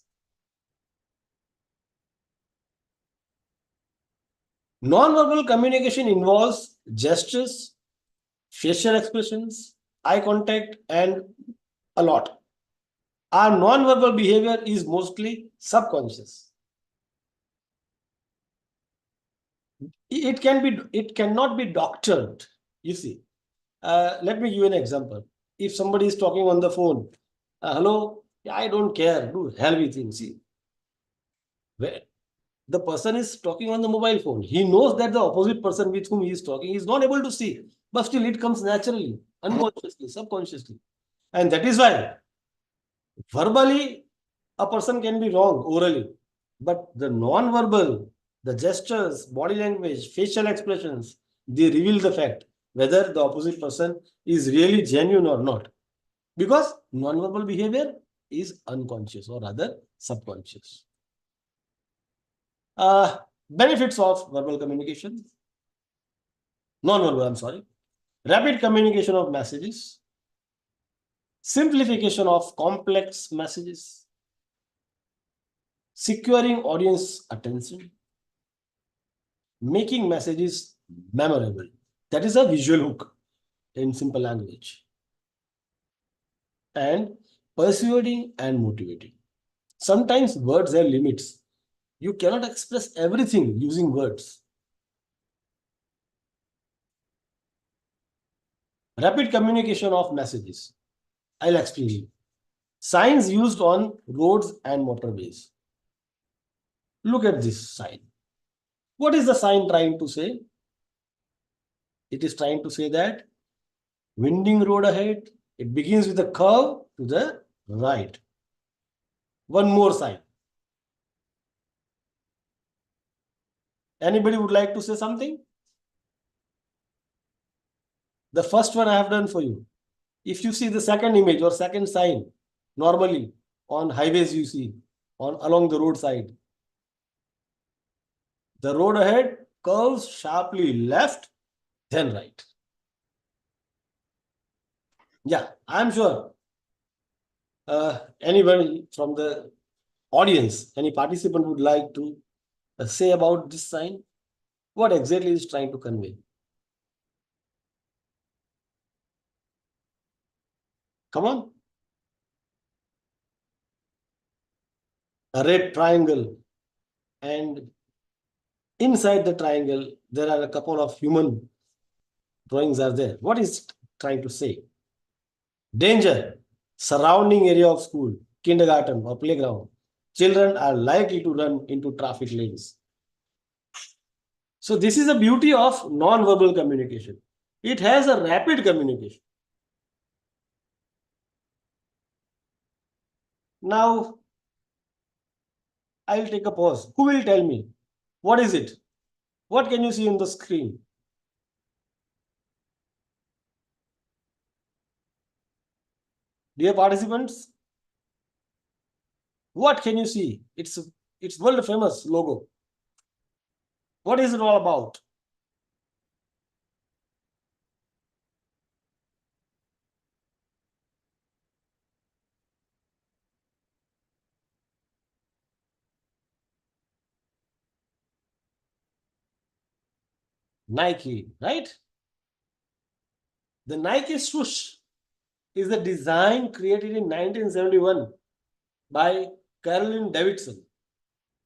Non-verbal communication involves gestures, facial expressions, eye contact, and a lot. Our non-verbal behavior is mostly subconscious. It cannot be doctored. You see, let me give you an example. If somebody is talking on the phone Hello, yeah, I don't care. Do hell with him. See, where the person is talking on the mobile phone. He knows that the opposite person with whom he is talking is not able to see, but still it comes naturally, unconsciously, subconsciously. And that is why verbally a person can be wrong orally, but the non-verbal, the gestures, body language, facial expressions, they reveal the fact whether the opposite person is really genuine or not. Because non-verbal behavior is unconscious or rather subconscious. Benefits of verbal communication. Non-verbal, I'm sorry. Rapid communication of messages. Simplification of complex messages. Securing audience attention. Making messages memorable. That is a visual hook in simple language. And persuading and motivating. Sometimes words have limits. You cannot express everything using words. Rapid communication of messages. I'll explain you. Signs used on roads and motorways. Look at this sign. What is the sign trying to say? It is trying to say that winding road ahead. It begins with a curve to the right. One more sign. Anybody would like to say something? The first one I have done for you. If you see the second image or second sign, normally on highways you see, along the roadside, the road ahead curves sharply left, then right. Yeah, I'm sure anybody from the audience, any participant would like to say about this sign? What exactly is trying to convey? Come on. A red triangle, and inside the triangle there are a couple of human drawings are there. What is it trying to say? Danger, surrounding area of school, kindergarten or playground. Children are likely to run into traffic lanes. So this is the beauty of non-verbal communication. It has a rapid communication. Now, I'll take a pause. Who will tell me? What is it? What can you see on the screen? Dear participants, what can you see? It's world famous logo. What is it all about? Nike, right? The Nike swoosh is a design created in 1971 by Carolyn Davidson,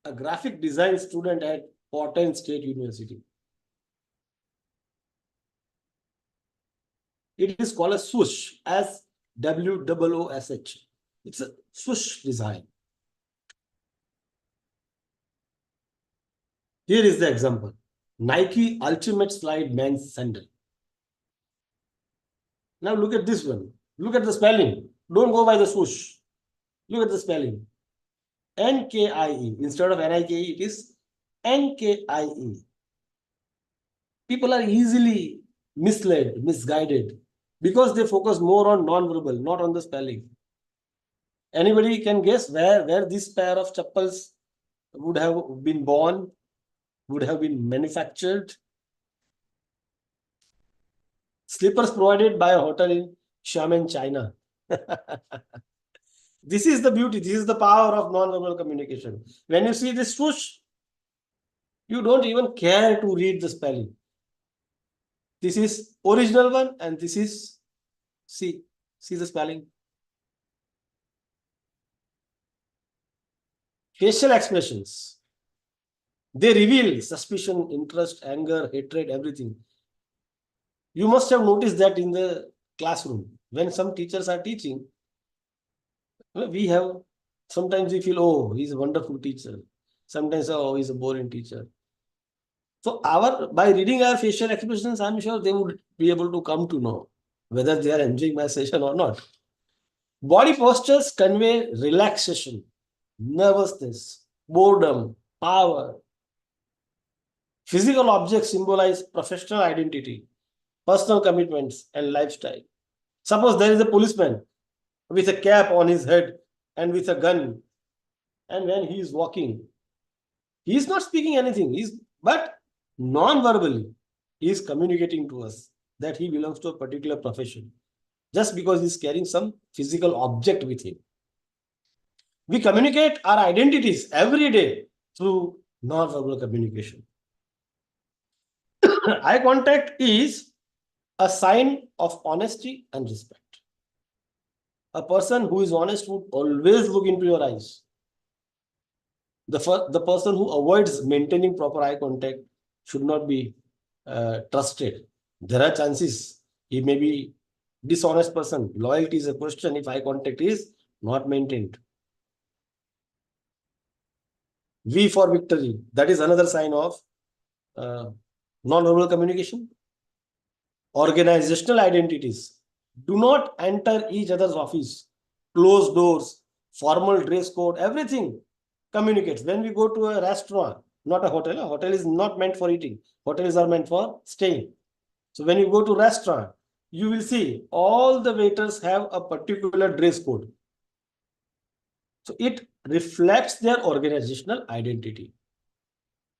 a graphic design student at Portland State University. It is called a swoosh, as WOOSH. It's a swoosh design. Here is the example. Nike Ultimate Slide men's sandal. Now look at this one. Look at the spelling. Don't go by the swoosh. Look at the spelling. NKIE. Instead of NIKE, it is NKIE. People are easily misled, misguided, because they focus more on non-verbal, not on the spelling. Anybody can guess where this pair of chappals would have been born, would have been manufactured? Slippers provided by a hotel in Xiamen, China. This is the beauty. This is the power of non-verbal communication. When you see this swoosh, you don't even care to read the spelling. This is original one, and this is, see the spelling. Facial expressions. They reveal suspicion, interest, anger, hatred, everything. You must have noticed that in the classroom. When some teachers are teaching, We have, sometimes we feel, oh, he's a wonderful teacher. Sometimes, oh, he's a boring teacher. So by reading our facial expressions, I'm sure they would be able to come to know whether they are enjoying my session or not. Body postures convey relaxation, nervousness, boredom, power. Physical objects symbolize professional identity, personal commitments, and lifestyle. Suppose there is a policeman with a cap on his head and with a gun, and when he is walking, he is not speaking anything, but non-verbally, he is communicating to us that he belongs to a particular profession just because he is carrying some physical object with him. We communicate our identities every day through non-verbal communication. Eye contact is a sign of honesty and respect. A person who is honest would always look into your eyes. The person who avoids maintaining proper eye contact should not be trusted. There are chances he may be dishonest person. Loyalty is a question if eye contact is not maintained. V for victory. That is another sign of non-verbal communication. Organizational identities. Do not enter each other's office. Close doors, formal dress code, everything communicates. When we go to a restaurant, not a hotel. A hotel is not meant for eating. Hotels are meant for staying. So when you go to restaurant, you will see all the waiters have a particular dress code. So it reflects their organizational identity.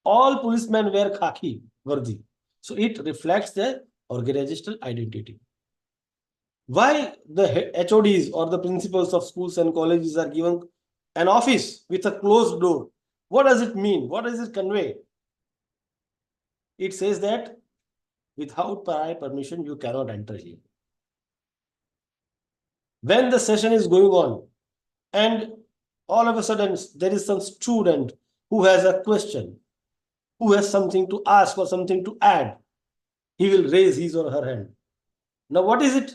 All policemen wear khaki vardi. So it reflects their organizational identity. Why the HODs or the principals of schools and colleges are given an office with a closed door? What does it mean? What does it convey? It says that without prior permission, you cannot enter here. When the session is going on and all of a sudden there is some student who has a question, who has something to ask or something to add, he will raise his or her hand. Now, what is it?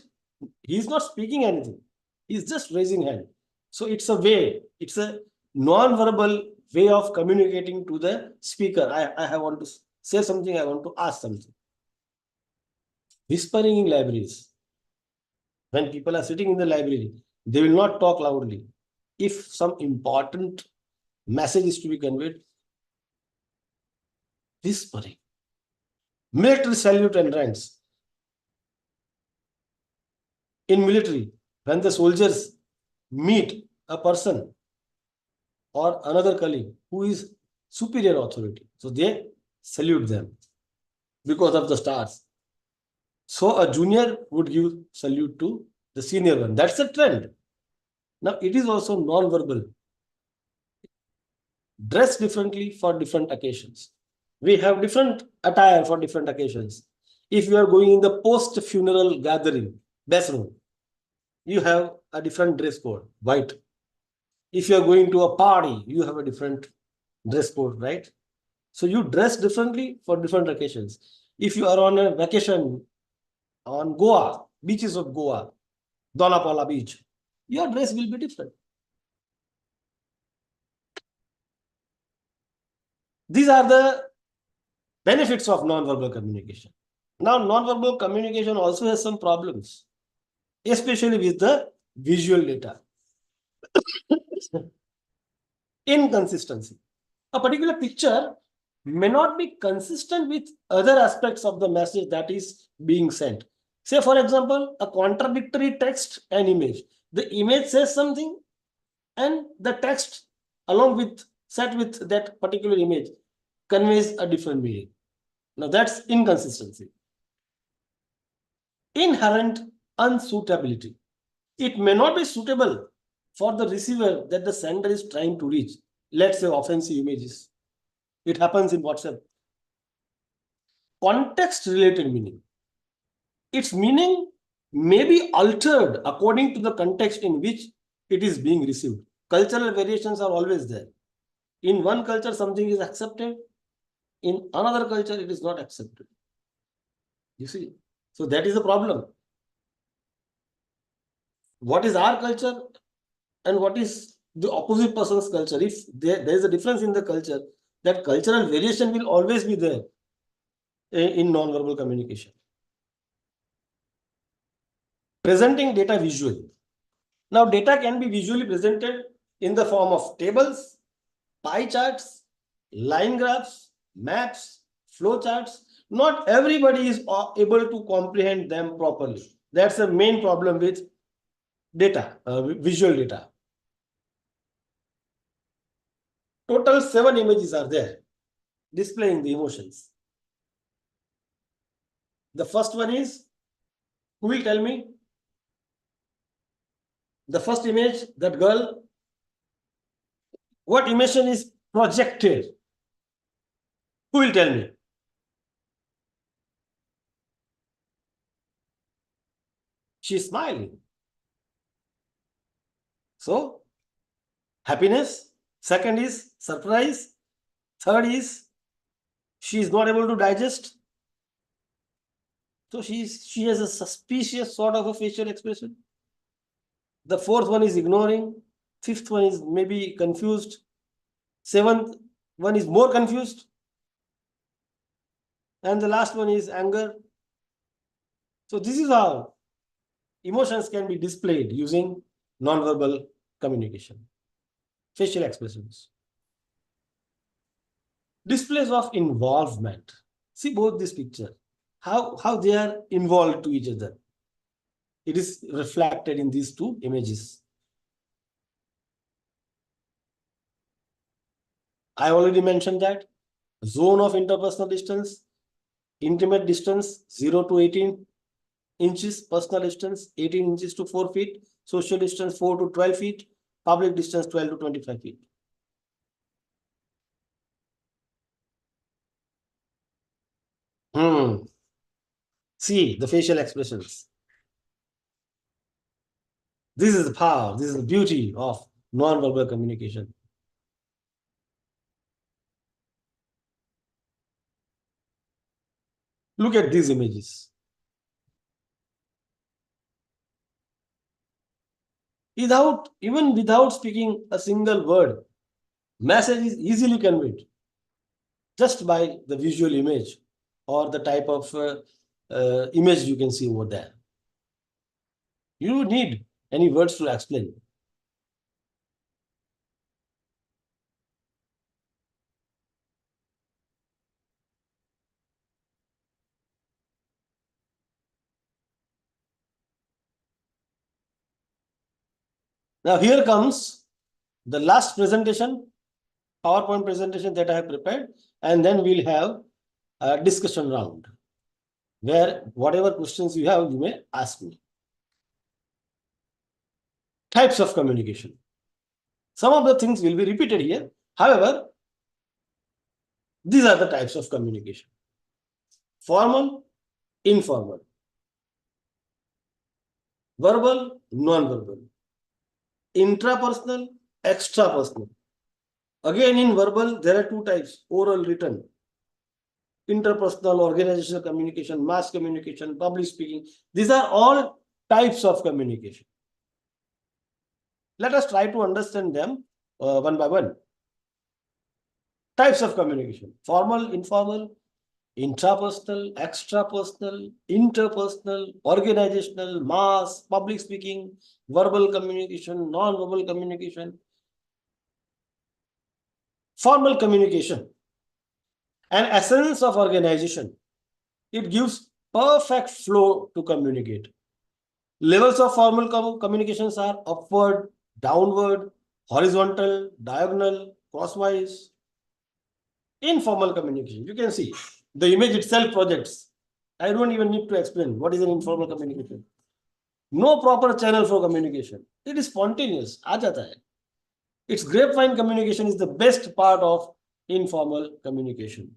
He is not speaking anything. He is just raising hand. So it's a way, it's a non-verbal way of communicating to the speaker. I want to say something, I want to ask something. Whispering in libraries. When people are sitting in the library, they will not talk loudly. If some important message is to be conveyed, whispering. Military salute and ranks. In military, when the soldiers meet a person or another colleague who is superior authority, so they salute them because of the stars. So a junior would give salute to the senior one. That's a trend. Now it is also non-verbal. Dress differently for different occasions. We have different attire for different occasions. If you are going in the post-funeral gathering, bathroom, you have a different dress code, white. If you are going to a party, you have a different dress code, right? So you dress differently for different occasions. If you are on a vacation on Goa, beaches of Goa, Donapala beach, your dress will be different. These are the benefits of non-verbal communication. Now, non-verbal communication also has some problems, especially with the visual data. Inconsistency. A particular picture may not be consistent with other aspects of the message that is being sent. Say, for example, a contradictory text and image. The image says something and the text along with set with that particular image conveys a different meaning. Now that's inconsistency. Inherent unsuitability. It may not be suitable for the receiver that the sender is trying to reach. Let's say offensive images. It happens in WhatsApp. Context related meaning. Its meaning may be altered according to the context in which it is being received. Cultural variations are always there. In one culture, something is accepted. In another culture, it is not accepted. You see, so that is a problem. What is our culture? and what is the opposite person's culture. If there is a difference in the culture, that cultural variation will always be there in non-verbal communication. Presenting data visually. Now, data can be visually presented in the form of tables, pie charts, line graphs, maps, flow charts. Not everybody is able to comprehend them properly. That's the main problem with data, visual data. Total 7 images are there displaying the emotions. The first one is, who will tell me? The first image, that girl, what emotion is projected? Who will tell me? She's smiling. So, happiness. Second is surprise. Third is she is not able to digest. So she has a suspicious sort of a facial expression. The fourth one is ignoring. Fifth one is maybe confused. Seventh one is more confused. And the last one is anger. So this is how emotions can be displayed using non-verbal communication. Facial expressions. Displays of involvement. See both this picture. How they are involved to each other. It is reflected in these two images. I already mentioned that. Zone of interpersonal distance, intimate distance 0 to 18 inches, personal distance 18 inches to 4 feet, social distance 4 to 12 feet, public distance 12 to 25 feet. See the facial expressions. This is the power, this is the beauty of non-verbal communication. Look at these images. Even without speaking a single word, message is easily conveyed just by the visual image or the type of image you can see over there. You don't need any words to explain. Now here comes the last presentation, PowerPoint presentation that I have prepared, and then we'll have a discussion round where whatever questions you have, you may ask me. Types of communication. Some of the things will be repeated here. However, these are the types of communication. Formal, informal. Verbal, non-verbal. Intrapersonal, extrapersonal. Again, in verbal, there are two types, oral, written. Interpersonal, organizational communication, mass communication, public speaking. These are all types of communication. Let us try to understand them one by one. Types of communication: formal, informal, intrapersonal, extrapersonal, interpersonal, organizational, mass, public speaking, verbal communication, non-verbal communication. Formal communication, an essence of organization. It gives perfect flow to communicate. Levels of formal communications are upward, downward, horizontal, diagonal, crosswise. Informal communication, you can see the image itself projects. I don't even need to explain what is an informal communication. No proper channel for communication. It is spontaneous. aa jata hai. Its grapevine communication is the best part of informal communication.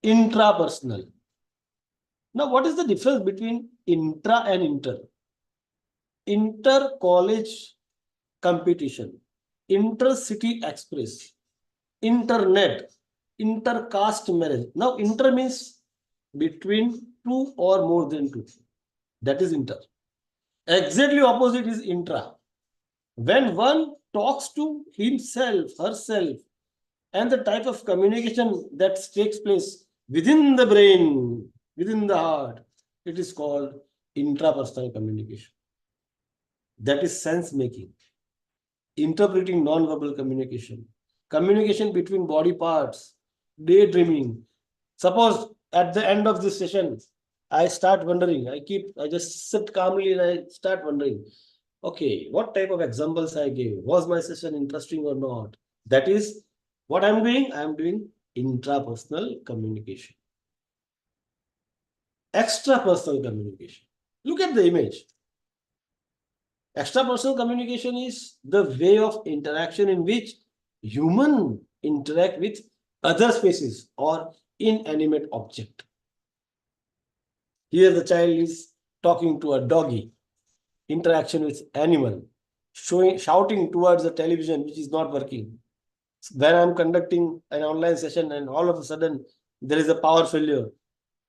Intrapersonal. Now, what is the difference between intra and inter? Inter-college competition, intercity express, internet, intercaste marriage. Now, inter means between two or more than two. That is inter. Exactly opposite is intra. When one talks to himself, herself, and the type of communication that takes place within the brain, within the heart, it is called intrapersonal communication. That is sense making, interpreting non-verbal communication, communication between body parts, daydreaming. Suppose at the end of this session, I start wondering, I just sit calmly and I start wondering, okay, what type of examples I gave? Was my session interesting or not? That is what I'm doing. I'm doing intrapersonal communication. Extrapersonal communication. Look at the image. Extrapersonal communication is the way of interaction in which human interact with other species or inanimate object. Here the child is talking to a doggy, interaction with animal, shouting towards the television which is not working. When I'm conducting an online session and all of a sudden there is a power failure,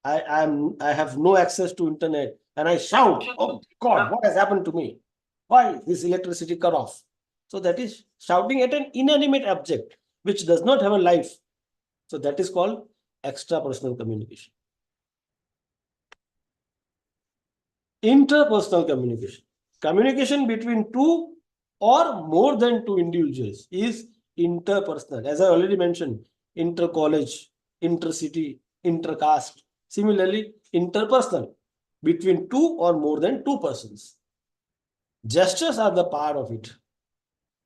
I have no access to internet and I shout, oh God, what has happened to me? Why this electricity cut off? So that is shouting at an inanimate object which does not have a life. So that is called extrapersonal communication. Interpersonal communication. Communication between two or more than two individuals is interpersonal. As I already mentioned, inter-college, inter-city, inter-caste. Similarly, interpersonal between two or more than two persons. Gestures are the part of it.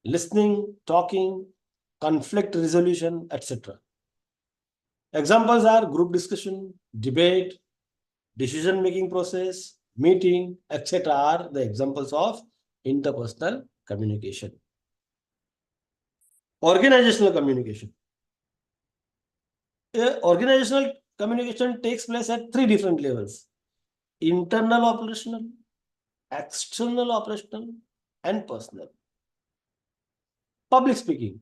Listening, talking, conflict resolution, etc. Examples are group discussion, debate, decision-making process, meeting, etc. are the examples of interpersonal communication. Organizational communication. Organizational communication takes place at three different levels: internal operational, external operational, and personal. Public speaking.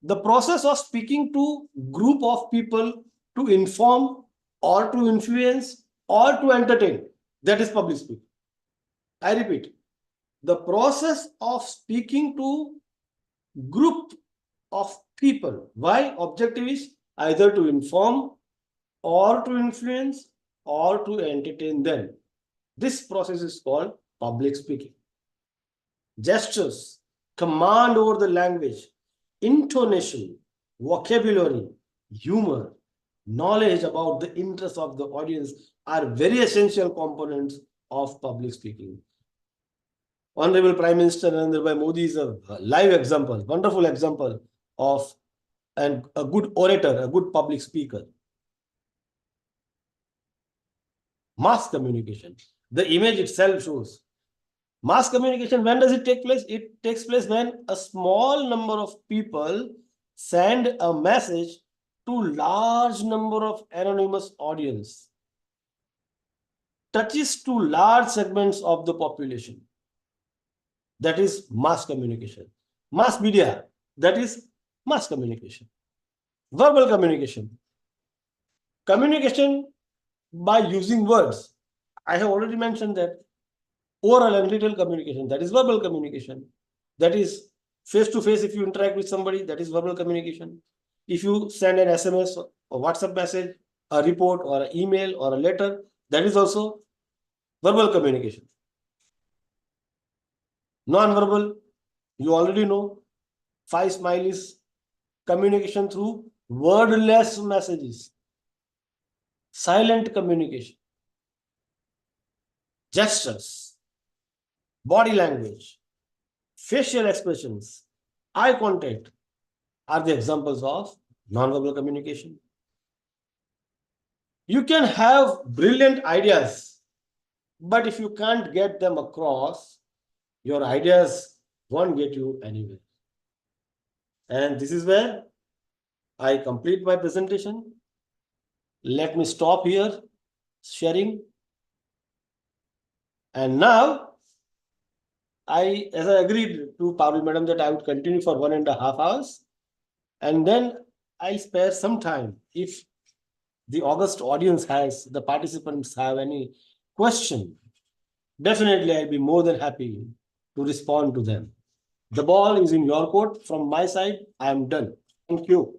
The process of speaking to group of people to inform or to influence or to entertain. That is public speaking. I repeat, the process of speaking to group of people. Why? Objective is either to inform or to influence or to entertain them. This process is called public speaking. Gestures, command over the language, intonation, vocabulary, humor, knowledge about the interests of the audience are very essential components of public speaking. Honorable Prime Minister Narendra Modi is a live example, wonderful example of a good orator, a good public speaker. Mass communication. The image itself shows. Mass communication, when does it take place? It takes place when a small number of people send a message to large number of anonymous audience, touches to large segments of the population. That is mass communication. Mass media, that is mass communication. Verbal communication. Communication by using words. I have already mentioned that. Oral and written communication, that is verbal communication. That is face-to-face, if you interact with somebody, that is verbal communication. If you send an SMS or WhatsApp message, a report or an email or a letter, that is also verbal communication. Non-verbal, you already know, 5 smileys, communication through wordless messages. Silent communication. Gestures, body language, facial expressions, eye contact are the examples of non-verbal communication. You can have brilliant ideas, but if you can't get them across, your ideas won't get you anywhere. And this is where I complete my presentation. Let me stop here sharing. And now, as I agreed to Parul Madam that I would continue for 1.5 hours, and then I'll spare some time if the august audience the participants have any question. Definitely, I'll be more than happy to respond to them. The ball is in your court. From my side, I am done. Thank you.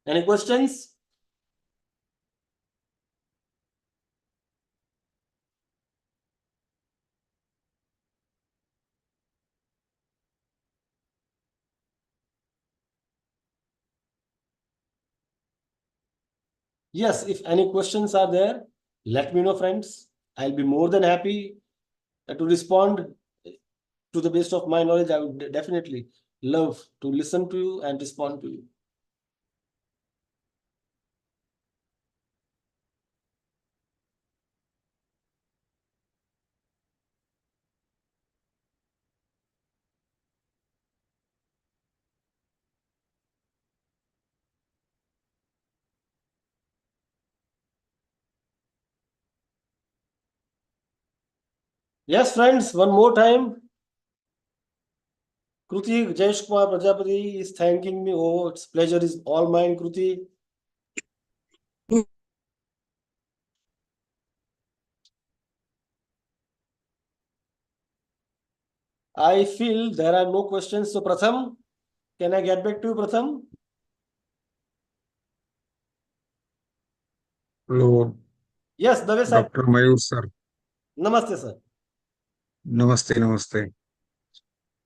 Any questions? Yes, if any questions are there, let me know, friends. I'll be more than happy to respond to the best of my knowledge. I would definitely love to listen to you and respond to you. Yes, friends, one more time. Kruti Jayesh Kumar Prajapati is thanking me. Oh, its pleasure is all mine, Kruti. I feel there are no questions. So, Pratham, can I get back to you, Pratham? Hello, Yes, Dave sir. Dr. Mayur sir. Namaste, sir. Namaste, namaste.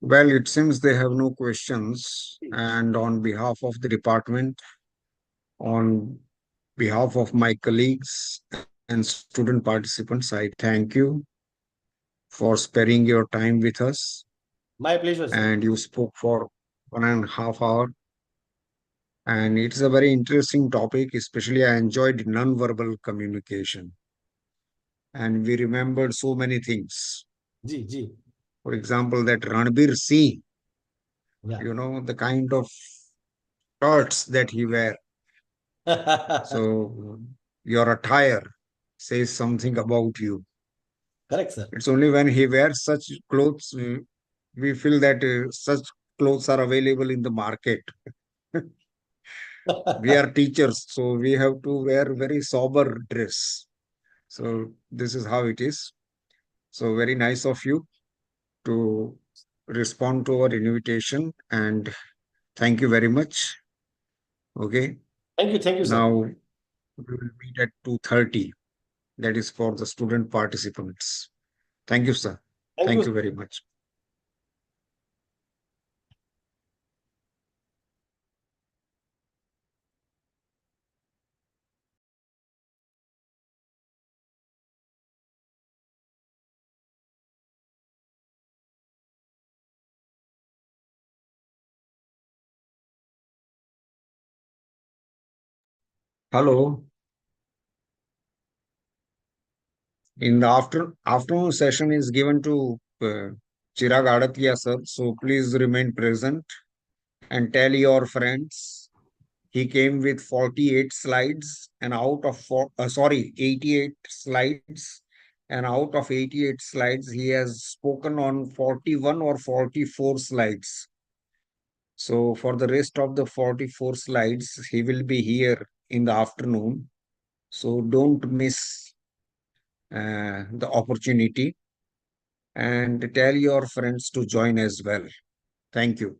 Well, it seems they have no questions. And on behalf of the department, on behalf of my colleagues and student participants, I thank you for sparing your time with us. My pleasure, sir. And you spoke for 1.5 hours. And it's a very interesting topic, especially I enjoyed non-verbal communication. And we remembered so many things. Ji. For example, that Ranbir Singh, Yeah. you know, the kind of shirts that he wear. So your attire says something about you. Correct, sir. It's only when he wears such clothes, we feel that such clothes are available in the market. We are teachers, so we have to wear very sober dress. So this is how it is. So very nice of you to respond to our invitation, and thank you very much. Okay. Thank you, sir. Now we will meet at 2:30. That is for the student participants. Thank you, sir. Thank you very much. Hello. In the afternoon session is given to Chirag Adatia, sir. So please remain present and tell your friends. He came with 48 slides and out of 88 slides. And out of 88 slides, he has spoken on 41 or 44 slides. So for the rest of the 44 slides, he will be here in the afternoon. So don't miss the opportunity and tell your friends to join as well. Thank you.